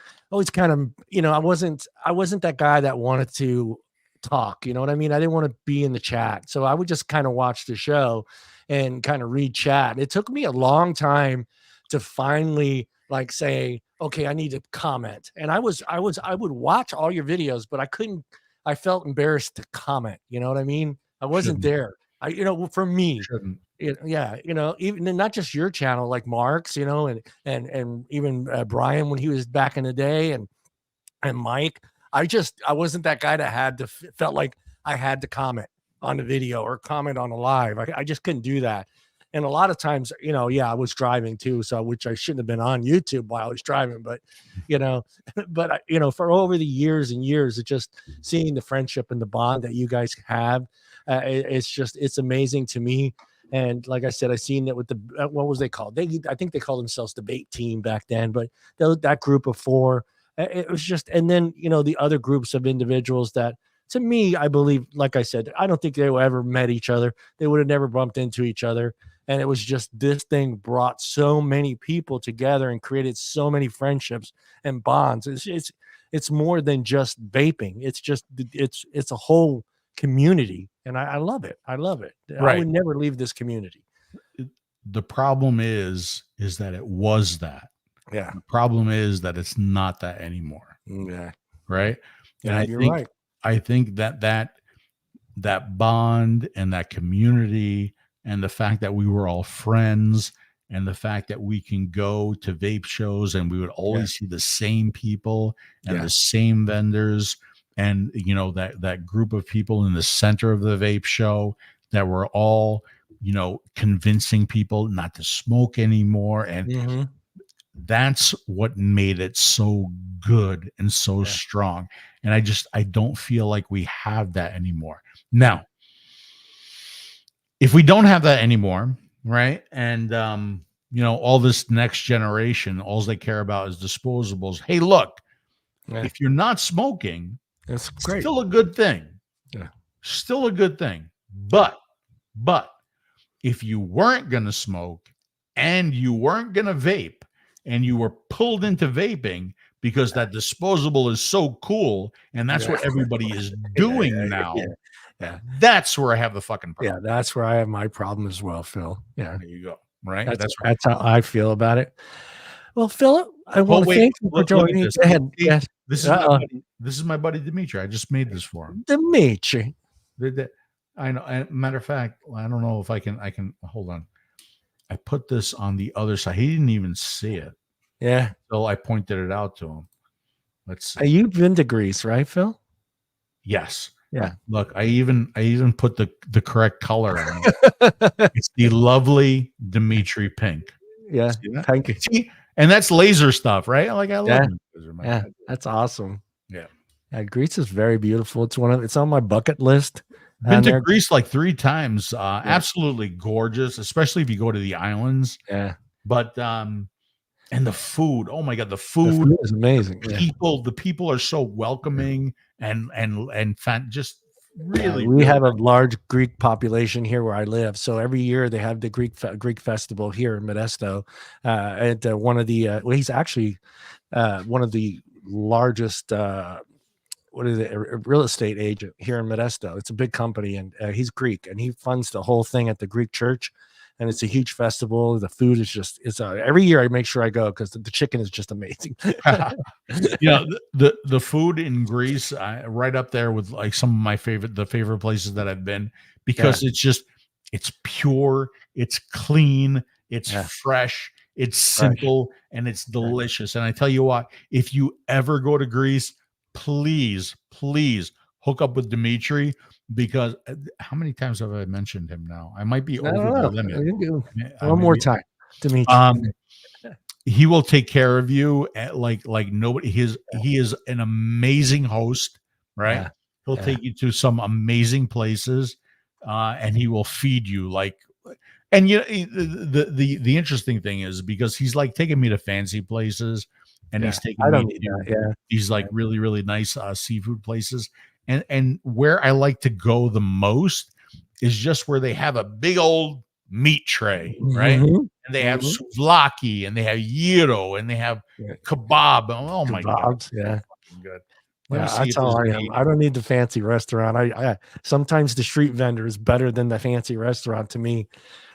kind of, I wasn't that guy that wanted to talk, you know what I mean? I didn't want to be in the chat. So I would just kind of watch the show and kind of read chat. It took me a long time to finally like say, okay, I need to comment. And I would watch all your videos, but I felt embarrassed to comment. You know what I mean? I wasn't there. For me, even not just your channel, like Mark's, and even Brian when he was back in the day, and Mike. I wasn't that guy that felt like I had to comment on the video or comment on a live. I just couldn't do that. And a lot of times, I was driving too, which I shouldn't have been on YouTube while I was driving, but, for over the years and years, it's just seeing the friendship and the bond that you guys have. It's amazing to me. And like I said, I seen it with what was they called? I think they called themselves the Bait Team back then, but that group of 4, it was just, and then, the other groups of individuals that, to me, I believe, like I said, I don't think they would ever met each other. They would have never bumped into each other. And it was just, this thing brought so many people together and created so many friendships and bonds. It's more than just vaping. It's a whole community and I love it. I love it. I Right. would never leave this community. The problem is that it was that. Yeah. The problem is that it's not that anymore. Yeah. Right. And Yeah, you're right. I think that bond and that community and the fact that we were all friends and the fact that we can go to vape shows and we would always see the same people and the same vendors and that group of people in the center of the vape show that were all convincing people not to smoke anymore, and that's what made it so good and so strong. And I don't feel like we have that anymore. Now, if we don't have that anymore, right? And all this next generation, all they care about is disposables. Hey, look, if you're not smoking, That's great. still a good thing. Yeah. Still a good thing. But if you weren't going to smoke and you weren't going to vape and you were pulled into vaping because that disposable is so cool and that's what everybody is doing now. Yeah. That's where I have the fucking problem. Yeah, that's where I have my problem as well, Phil. Yeah. There you go. Right. That's how I feel about it. Well, Philip, I want to wait, thank you for look at joining me. this. Go ahead. See, Yes. This is my buddy Dimitri. I just made this for him. Dimitri. I know. And matter of fact, I don't know if I can hold on. I put this on the other side. He didn't even see it. Yeah. So I pointed it out to him. Let's see. You've been to Greece, right, Phil? Yes. Yeah. Look, I even put the correct color on it. It's the lovely Dimitri pink. Yeah. Thank you. See? And that's laser stuff, right? I love laser. Yeah. That's awesome. Yeah. Greece is very beautiful. It's on my bucket list. Been to Greece like 3 times. Absolutely gorgeous, especially if you go to the islands. Yeah. But and the food. Oh my God, the food is amazing. The people are so welcoming and just really. We have a large Greek population here where I live, so every year they have the Greek festival here in Modesto. At one of the he's actually one of the largest. What is it? A real estate agent here in Modesto. It's a big company, and he's Greek, and he funds the whole thing at the Greek church. And it's a huge festival. The food is every year I make sure I go because the chicken is just amazing. The food in Greece, right up there with like some of my favorite places that I've been, because it's pure, it's clean, it's fresh, it's simple, and it's delicious. And I tell you what, if you ever go to Greece, please hook up with Dimitri, because how many times have I mentioned him now? I might be over the limit. One more time, Dimitri. He will take care of you like nobody. He is an amazing host, right? He'll take you to some amazing places, and he will feed you like. And the interesting thing is, because he's like taking me to fancy places, and he's taking me to these like really, really nice seafood places. And where I like to go the most is just where they have a big old meat tray, right? And they have souvlaki, and they have gyro, and they have kebab. Oh my God. Yeah. Good. That's how I am. I don't need the fancy restaurant. I sometimes the street vendor is better than the fancy restaurant to me.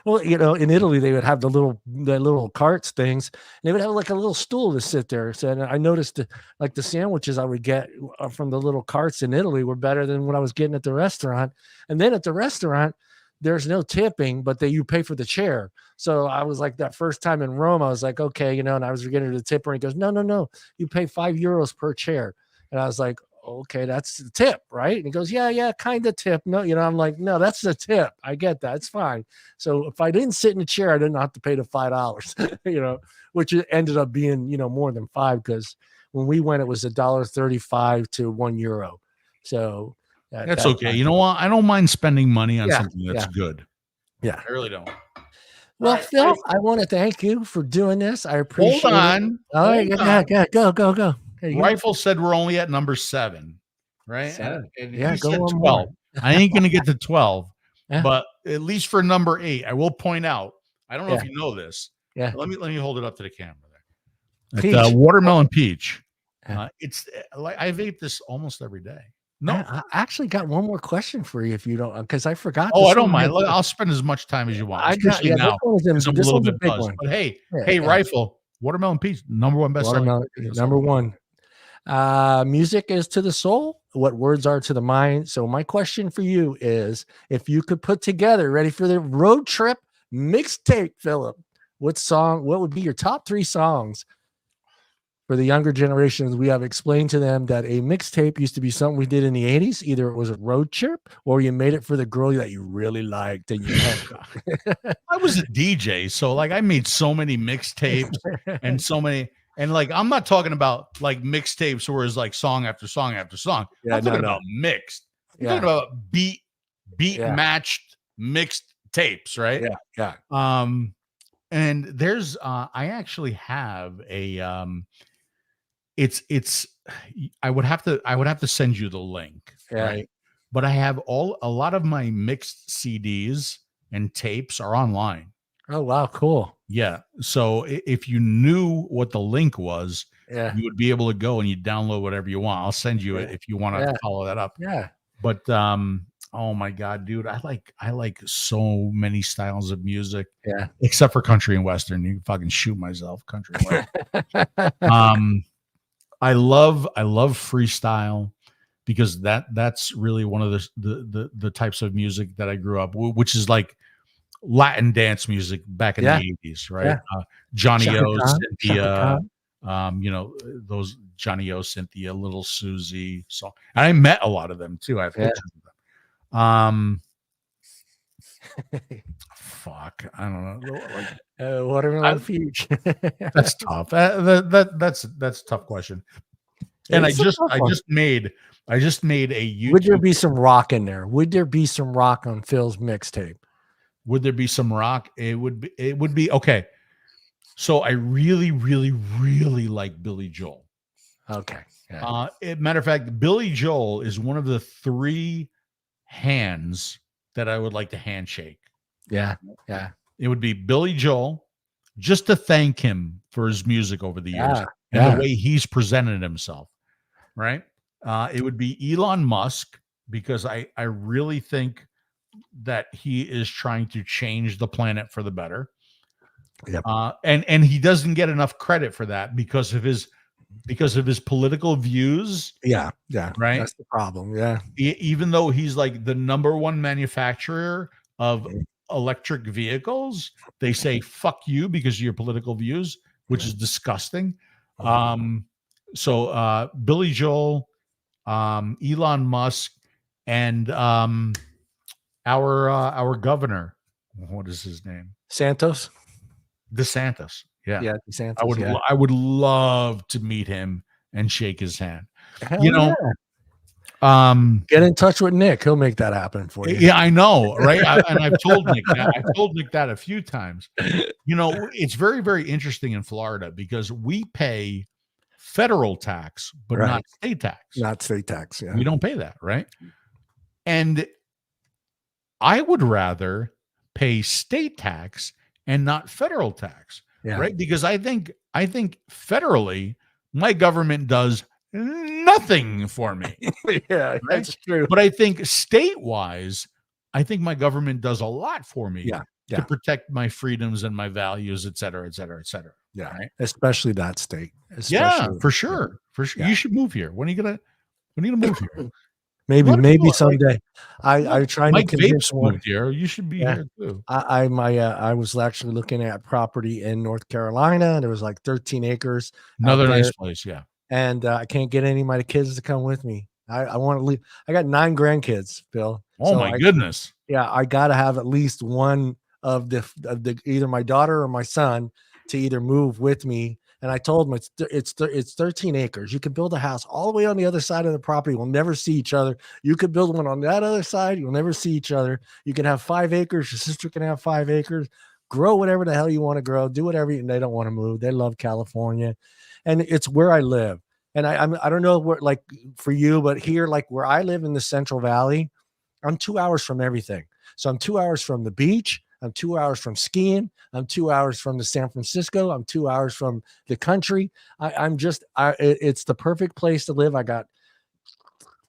Well, in Italy they would have the little carts things. And they would have like a little stool to sit there. So I noticed the sandwiches I would get from the little carts in Italy were better than what I was getting at the restaurant. And then at the restaurant, there's no tipping, but you pay for the chair. So I was like, that first time in Rome, I was like, okay, and I was getting to the tipper, and he goes, no, you pay €5 per chair. And I was like, okay, that's the tip, right? And he goes, yeah, kind of tip. No, I'm like, no, that's the tip. I get that. It's fine. So if I didn't sit in a chair, I didn't have to pay the $5, which ended up being, more than $5, because when we went, it was $1.35 to €1. So that's okay. You know what? I don't mind spending money on something that's good. Yeah. I really don't. Well, Phil, I want to thank you for doing this. I appreciate it. Hold on. All right. Yeah. Go. Rifle said we're only at number 7, right? 7. And he said go 12. I ain't going to get to 12, but at least for number 8, I will point out. I don't know if you know this. Yeah. Let me hold it up to the camera there. It's watermelon peach. It's like I vape this almost every day. No. I actually got one more question for you, if you don't, because I forgot Oh, this I don't one. mind. Look, I'll spend as much time as you want, I got, especially yeah, now because I'm a this little one's a bit big buzzed. one. But hey, Yeah, hey, yeah. Rifle, Watermelon Peach, #1 best-selling. Watermelon, number one. Music is to the soul what words are to the mind. So my question for you is, if you could put together, ready for the road trip mixtape, Philip, what would be your top 3 songs for the younger generations? We have explained to them that a mixtape used to be something we did in the 80s. Either it was a road trip or you made it for the girl that you really liked and you I was a DJ, so like I made so many mixtapes and so many, and like I'm not talking about like mixtapes where it's like song after song after song. Yeah, I'm no, talking no. about mixed. I'm Yeah, talking about beat yeah, matched mixed tapes, right? yeah, yeah. And there's I actually have a it's I would have to send you the link, Yeah. right? But I have a lot of my mixed CDs and tapes are online. Oh, wow, cool. Yeah. So if you knew what the link was, Yeah, you would be able to go and you download whatever you want. I'll send you it yeah, if you want yeah, to follow that up. yeah. But oh my god, dude, I like so many styles of music Yeah. except for country and western. You can fucking shoot myself, country and western. I love freestyle because that's really one of the types of music that I grew up, which is like Latin dance music back in Yeah, the 80s, right? yeah. Johnny Shaka O, Khan, Shaka Cynthia, Khan. those Johnny O, Cynthia, Little Susie. So and I met a lot of them too. I have Yeah. pictures of them. Fuck, I don't know. Like, Watermelon Peach. that's tough. That's a tough question. And It's a tough I one. just made a YouTube. Would there be some rock in there? Would there be some rock on Phil's mixtape? Would there be some rock? It would be okay. So I really, really, really like Billy Joel. Okay. Yeah. Matter of fact, Billy Joel is one of the 3 hands that I would like to handshake. Yeah. Yeah. It would be Billy Joel, just to thank him for his music over the years Yeah. and Yeah. the way he's presented himself. Right. It would be Elon Musk because I really think that he is trying to change the planet for the better. Yep. And he doesn't get enough credit for that because of his political views. Yeah. Yeah. Right. That's the problem. Yeah. Even though he's like the #1 manufacturer of electric vehicles, they say fuck you because of your political views, which is disgusting. So Billy Joel, Elon Musk, and our governor, what is his name? Santos. DeSantis. Yeah. Yeah. Santos. I would love to meet him and shake his hand. Hell You know, get in touch with Nick. He'll make that happen for you. Yeah, I know, right? And I've told Nick that. I've told Nick that a few times. You know, it's very, very interesting in Florida because we pay federal tax, but Right. not state tax. Not state tax. Yeah. We don't pay that, right? And I would rather pay state tax and not federal tax, Yeah. right? Because I think federally, my government does nothing for me. Yeah, Right? that's true. But I think state-wise, I think my government does a lot for me Yeah. to protect my freedoms and my values, et cetera, et cetera, et cetera. Yeah. Right? Especially that state. Yeah, Especially, for sure. For sure. Yeah. You should move here. When are you gonna move here? Maybe, A lot of maybe people, someday. I trying to Mike convince Vapes one. moved here. You should be Yeah. here too. I was actually looking at property in North Carolina. There was like 13 acres. Another nice there, place, yeah. and I can't get any of my kids to come with me. I want to leave. I got 9 grandkids, Bill. Oh So my goodness. Yeah, I got to have at least one of the either my daughter or my son to either move with me. And I told them it's 13 acres. You can build a house all the way on the other side of the property. We'll never see each other. You could build one on that other side. You'll never see each other. You can have 5 acres. Your sister can have 5 acres. Grow whatever the hell you want to grow. Do whatever. And they don't want to move. They love California, and it's where I live. And I don't know where, like for you, but here, like where I live in the Central Valley, I'm 2 hours from everything. So I'm 2 hours from the beach. I'm 2 hours from skiing. I'm 2 hours from the San Francisco. I'm 2 hours from the country. It's the perfect place to live. I got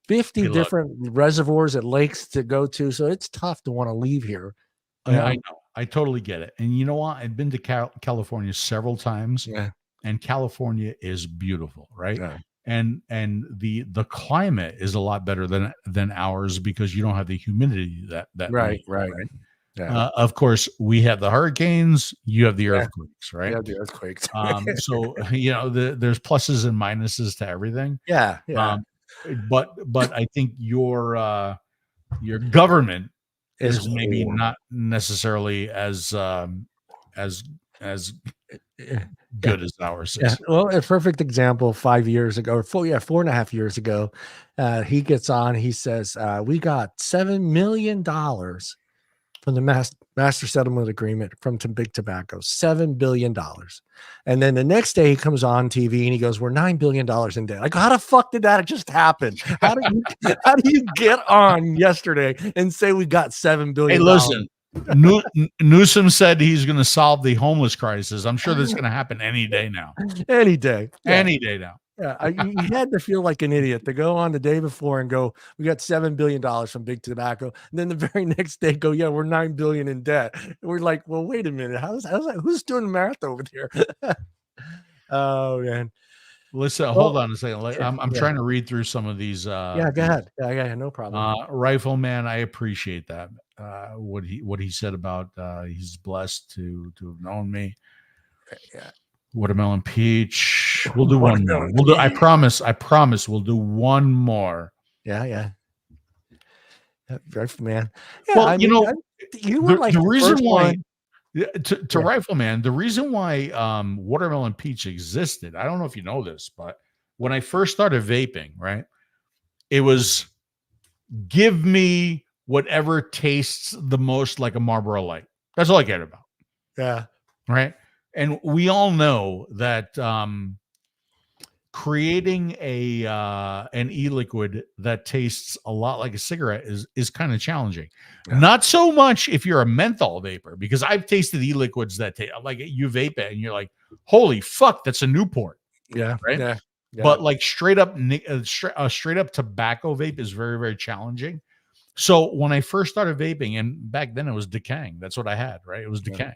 50 Hey, look, different reservoirs and lakes to go to. So it's tough to want to leave here. I know. I totally get it. And you know what? I've been to California several times, Yeah. and California is beautiful, right? Yeah. And the climate is a lot better than ours because you don't have the humidity that we Right. have, Right. right? Yeah. Of course, we have the hurricanes, you have the Yeah. earthquakes, right? Yeah. The earthquakes. So there's pluses and minuses to everything. Yeah. Yeah. Um, but I think your government It's is maybe horrible. not necessarily as as Yeah. good as ours Yeah. is. Well, a perfect example 5 years ago, or 4.5 years ago, he gets on, he says, we got $7 million from the master settlement agreement from Big Tobacco, $7 billion. And then the next day he comes on TV and he goes, we're $9 billion in debt. Like, how the fuck did that just happen? How do you get on yesterday and say we got $7 Hey, billion? listen, Newsom said he's going to solve the homeless crisis. I'm sure that's going to happen any day now. Any day. Yeah. Any day now. Yeah, you had to feel like an idiot to go on the day before and go, we got $7 billion from Big Tobacco, and then the very next day go, yeah, we're $9 billion in debt. We're like, well, wait a minute, how's that? Who's doing math over there? Oh man, Listen, well, hold on a second. yeah, I'm yeah, trying to read through some of these. yeah. Go ahead. Yeah, no problem. Rifleman, I appreciate that. What he said about he's blessed to have known me. Yeah, Watermelon peach. We'll do one more. We'll do. I promise. We'll do one more. yeah. Rifleman. Yeah, Well, I mean, you were like the reason first why. one. To Rifleman, the reason why watermelon peach existed, I don't know if you know this, but when I first started vaping, right, it was give me whatever tastes the most like a Marlboro Light. That's all I cared about. Yeah, Right. And we all know that creating an e-liquid that tastes a lot like a cigarette is kind of challenging. Yeah. Not so much if you're a menthol vapor, because I've tasted e-liquids that like you vape it and you're like, holy fuck, that's a Newport. yeah, Right. yeah. But like straight up tobacco vape is very, very challenging. So when I first started vaping, and back then it was decaying, that's what I had, right? It was decaying.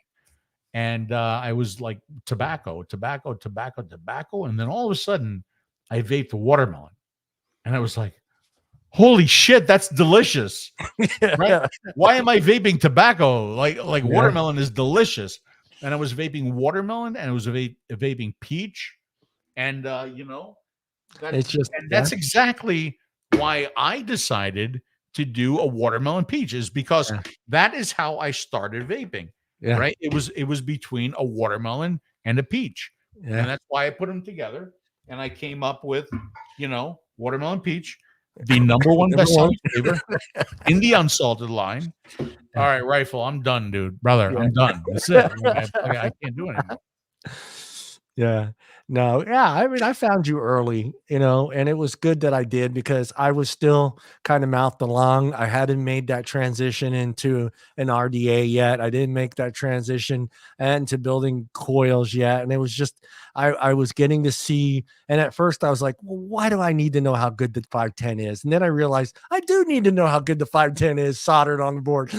And I was like tobacco. And then all of a sudden I vaped watermelon. And I was like, holy shit, that's delicious. Right? Why am I vaping tobacco? Like watermelon is delicious. And I was vaping watermelon and I was vaping peach. And that's exactly why I decided to do a watermelon peach, is because that is how I started vaping. Yeah. Right. It was between a watermelon and a peach. Yeah. And that's why I put them together. And I came up with, watermelon peach, the number one best-selling flavor in the unsalted line. All right, Rifle, I'm done, dude. Brother, I'm done. That's it. I can't do it anymore. Yeah. No, yeah. I mean, I found you early, and it was good that I did because I was still kind of mouthed along. I hadn't made that transition into an RDA yet. I didn't make that transition into building coils yet. And it was just, I was getting to see. And at first I was like, well, why do I need to know how good the 510 is? And then I realized I do need to know how good the 510 is soldered on the board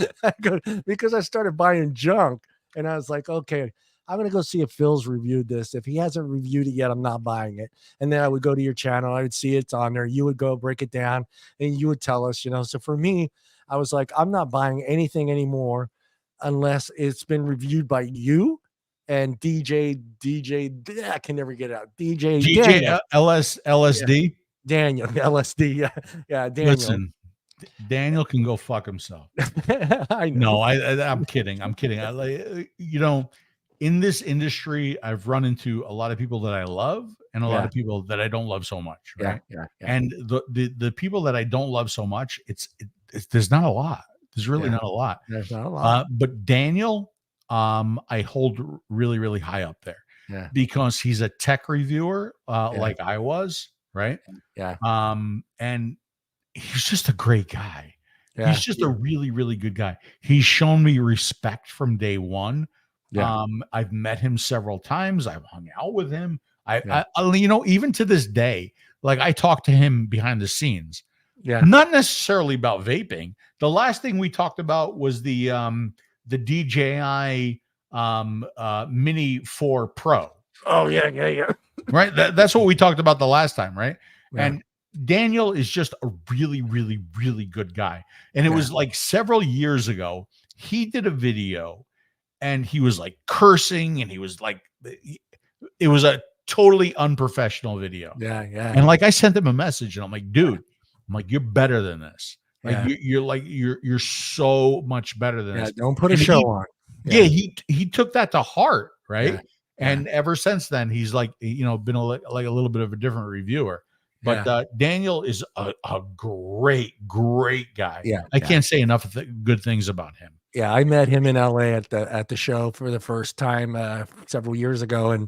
because I started buying junk. And I was like, okay, I'm going to go see if Phil's reviewed this. If he hasn't reviewed it yet, I'm not buying it. And then I would go to your channel. I would see it's on there. You would go break it down and you would tell us, So for me, I was like, I'm not buying anything anymore unless it's been reviewed by you and DJ, I can never get it out. DJ Daniel. LSD. Daniel, LSD. Yeah. Daniel. Listen, Daniel can go fuck himself. I know. No, I'm kidding. In this industry, I've run into a lot of people that I love and a lot of people that I don't love so much. Right. Yeah. And the people that I don't love so much, there's not a lot. There's really not a lot. There's not a lot. But Daniel, I hold really, really high up there. Yeah. Because he's a tech reviewer, like I was. Right. Yeah. And he's just a great guy. Yeah. He's just a really, really good guy. He's shown me respect from day one. Yeah. I've met him several times. I've hung out with him. I even to this day, like I talk to him behind the scenes. Yeah. Not necessarily about vaping. The last thing we talked about was the DJI Mini 4 Pro. Oh yeah. Right. That's what we talked about the last time, right? Yeah. And Daniel is just a really, really, really good guy. And it Yeah. was like several years ago, he did a video and he was like cursing and he was like, it was a totally unprofessional video. Yeah. And like I sent him a message and I'm like, dude, I'm like, you're better than this. Like Yeah. you're so much better than Yeah. this. Don't put a And show on. yeah, he took that to heart, right? Yeah. And ever since then, he's like, been like a little bit of a different reviewer. But Daniel is a great guy. Yeah. I can't say enough good things about him. Yeah, I met him in LA at the show for the first time several years ago, and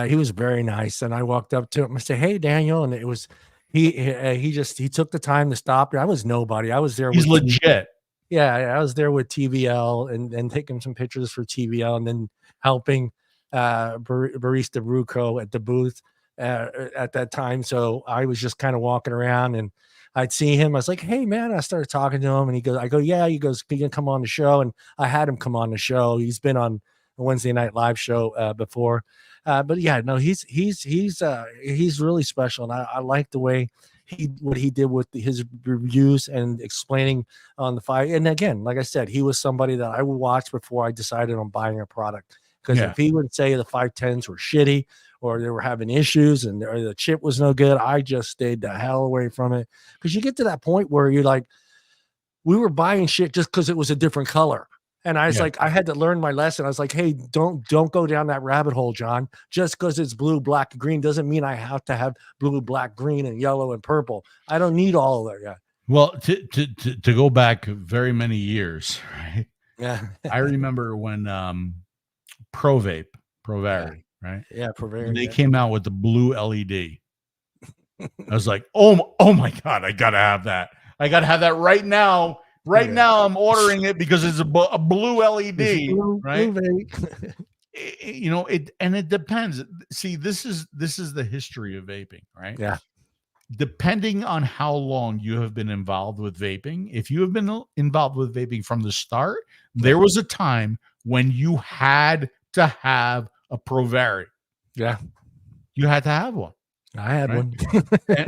he was very nice. And I walked up to him and said, "Hey, Daniel," and it was he took the time to stop. I was nobody. I was there. He's legit. Yeah, I was there with TVL and taking some pictures for TVL, and then helping barista Ruco at the booth at that time. So I was just kind of walking around and I'd see him. I was like, "Hey, man!" I started talking to him, and he goes, "I go, yeah." He goes, "Can you come on the show?" And I had him come on the show. He's been on a Wednesday Night Live show before, but yeah, no, he's really special, and I like the way what he did with his reviews and explaining on the fight. And again, like I said, he was somebody that I would watch before I decided on buying a product. Because if he would say the 510s were shitty or they were having issues and or the chip was no good, I just stayed the hell away from it. Because you get to that point where you're like, we were buying shit just because it was a different color. And I was like, I had to learn my lesson. I was like, hey, don't go down that rabbit hole, John. Just because it's blue, black, and green doesn't mean I have to have blue, black, green, and yellow and purple. I don't need all of that. Yeah. Well, to go back very many years, right? Yeah. I remember when Provari, right? Yeah, Provari. When they came out with the blue LED. I was like, oh my God, I gotta have that. I gotta have that right now. Right now, I'm ordering it because it's a blue LED, right? Blue And it depends. See, this is the history of vaping, right? Yeah. Depending on how long you have been involved with vaping, if you have been involved with vaping from the start, there was a time when you had to have a Provari. Yeah. You had to have one. I had one.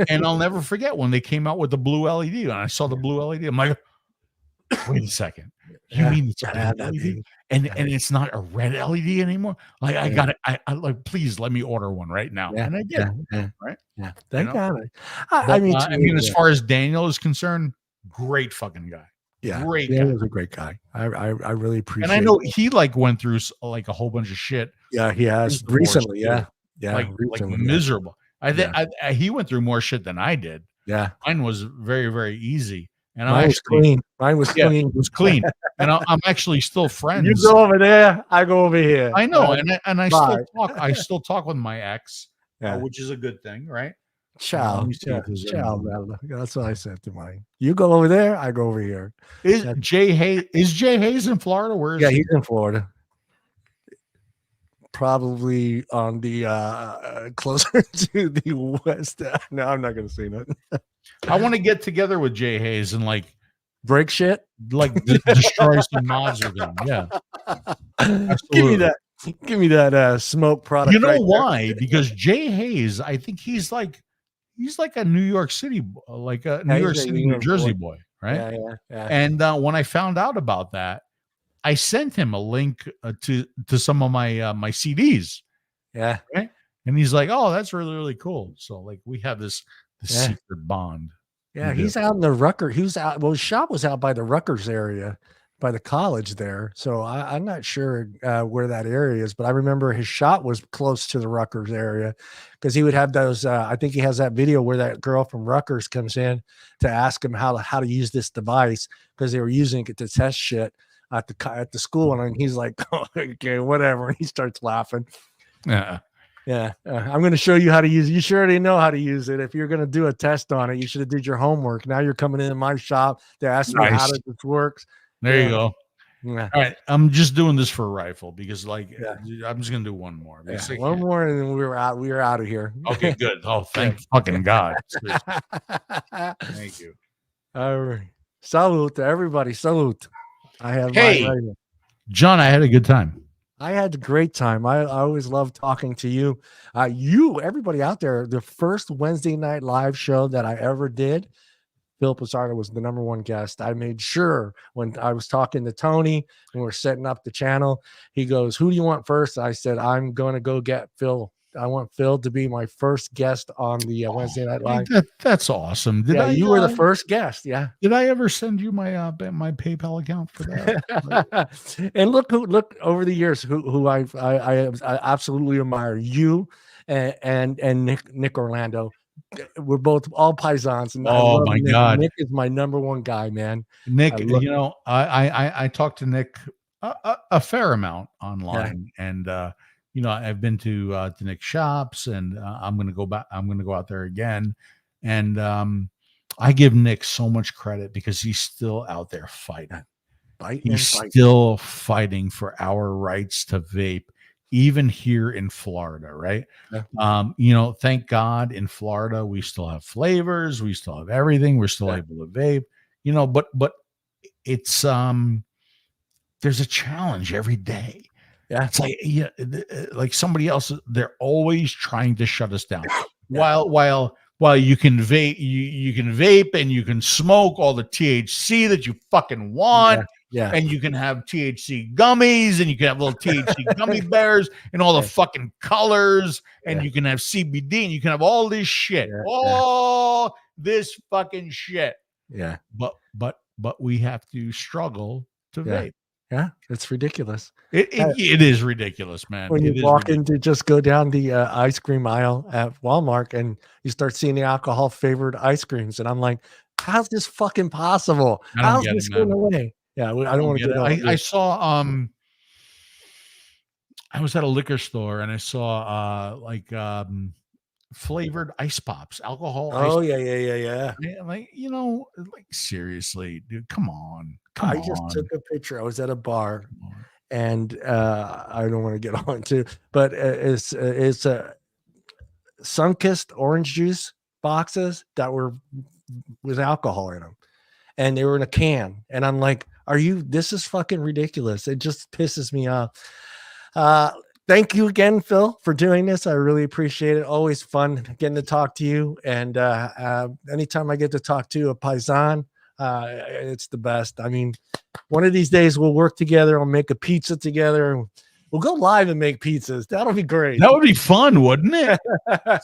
and I'll never forget when they came out with the blue LED and I saw the blue LED. I'm like, wait a second. You mean it's a LED? And it's not a red LED anymore? Like I got it. I like, please let me order one right now. Yeah. And I did. Right? Yeah. Thank God. I mean, as far as Daniel is concerned, great fucking guy. Yeah. Great guy. guy. He was a great guy. I really appreciate it. And I know he like went through like a whole bunch of shit. Yeah, he has recently. Yeah. Like miserable. He went through more shit than I did. Yeah. Mine was very, very easy. And Mine was clean. Mine was clean. It was clean. And I'm actually still friends. You go over there, I go over here. I know. And I still talk. I still talk with my ex, which is a good thing, right? Ciao. Ciao, that's what I said to mine. You go over there, I go over here. Is Jay Hayes in Florida? Where is he? He's in Florida. Probably on the closer to the west. No, I'm not gonna say nothing. I want to get together with Jay Hayes and like break shit, like destroy some mods with him. Yeah, absolutely. Give me that smoke product. You know why? Because Jay Hayes, I think he's like a New York City, New Jersey boy, right? Yeah. And when I found out about that, I sent him a link to some of my my CDs. Yeah. Right. And he's like, "Oh, that's really, really cool." So like we have this secret bond. Yeah, he's out in the Rutgers. He was out. Well, his shop was out by the Rutgers area, by the college there. So I'm not sure where that area is, but I remember his shop was close to the Rutgers area because he would have those. I think he has that video where that girl from Rutgers comes in to ask him how to use this device because they were using it to test shit at the school, and he's like, oh, okay, whatever, and he starts laughing. Yeah, I'm going to show you how to use it. You sure already know how to use it. If you're going to do a test on it, you should have did your homework. Now you're coming into my shop to ask me how this works. There you go. Yeah. All right, I'm just doing this for a rifle because, like, I'm just going to do one more. One more, and then we're out of here. Okay, good. Oh, thank fucking God. Thank you. All right. Salute to everybody. Salute. I have mine Hey, right here. John, I had a good time. I had a great time. I always love talking to you. Everybody out there, the first Wednesday night live show that I ever did, Phil Busardo was the number one guest. I made sure when I was talking to Tony and we're setting up the channel, he goes, "Who do you want first?" I said, "I'm going to go get Phil. I want Phil to be my first guest on the Wednesday Night Hey, Live." that's awesome. Yeah, you were the first guest. Yeah. Did I ever send you my my PayPal account for that? And look over the years who I absolutely admire, you and Nick Orlando. We're both all paisans, and I Oh love my Nick. God, Nick is my number one guy, man. Nick! I love, I talked to Nick a fair amount yeah, online, and I've been to Nick's shops, and I'm gonna go back. I'm gonna go out there again, and I give Nick so much credit because he's still out there fighting. fighting He's and fighting. still fighting for our rights to vape, even here in Florida, right? Yeah. Thank God in Florida we still have flavors, we still have everything, we're still Yeah. able to vape, but it's there's a challenge every day. Yeah. It's like like somebody else, they're always trying to shut us down. Yeah. While you can vape, you can vape and you can smoke all the THC that you fucking want. Yeah. Yeah. And you can have THC gummies, and you can have little THC gummy bears and all the Yeah. fucking colors, and Yeah. you can have CBD, and you can have all this shit, Yeah. all this fucking shit. Yeah. But we have to struggle to Yeah. vape. Yeah. It's ridiculous. It is ridiculous, man. When you It is walk ridiculous. in to just go down the ice cream aisle at Walmart and you start seeing the alcohol favored ice creams, and I'm like, how's this fucking possible? I don't How's get it, this going man. away? Yeah, I don't want to Get get it. all. I saw I was at a liquor store and I saw flavored ice pops, alcohol ice. Oh yeah, yeah, yeah, yeah. Man, like seriously, dude, come on. I just took a picture. I was at a bar, and I don't want to get on to, but it's sun-kissed orange juice boxes that were with alcohol in them, and they were in a can, and I'm like, this is fucking ridiculous. It just pisses me off. Thank you again, Phil, for doing this. I really appreciate it. Always fun getting to talk to you, and anytime I get to talk to a paisan, it's the best. I mean, one of these days we'll work together. We'll make a pizza together. We'll go live and make pizzas. That'll be great. That would be fun, wouldn't it?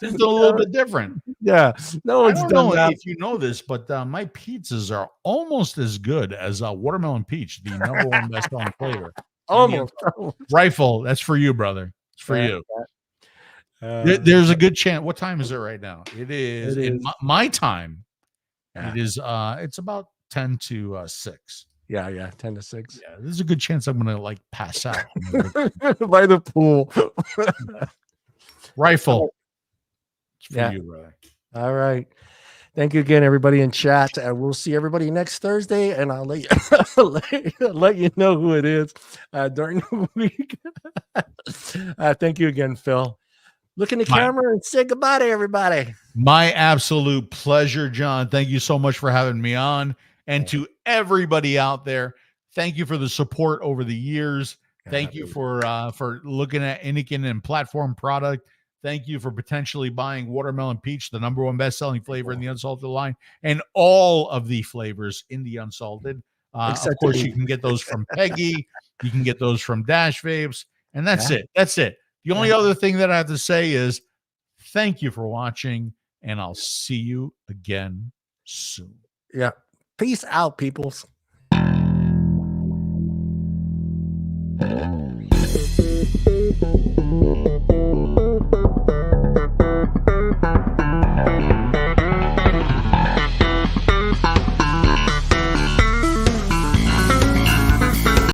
It's a little bit different. Yeah, no I one's don't done know that. if you know this, but my pizzas are almost as good as watermelon peach, the number one best-selling flavor. Almost. Rifle, that's for you, brother. It's for you. There's a good chance. What time is it right now? It is in my time. Yeah. It is. It's about 10 to 6. Yeah, 10 to 6. Yeah, there's a good chance I'm gonna pass out by the pool. Rifle. It's for Yeah. you, brother. All right. Thank you again, everybody in chat. We'll see everybody next Thursday, and I'll let you let you know who it is during the week. Thank you again, Phil. Look in the camera and say goodbye to everybody. My absolute pleasure, John. Thank you so much for having me on. And to everybody out there, thank you for the support over the years. Thank you for looking at Inikin and Platform product. Thank you for potentially buying Watermelon Peach, the number one best-selling flavor in the Unsalted line, and all of the flavors in the Unsalted. Of course, you can get those from Peggy. You can get those from Dash Vapes. And that's it. That's it. The only other thing that I have to say is thank you for watching, and I'll see you again soon. Yeah. Peace out, peoples.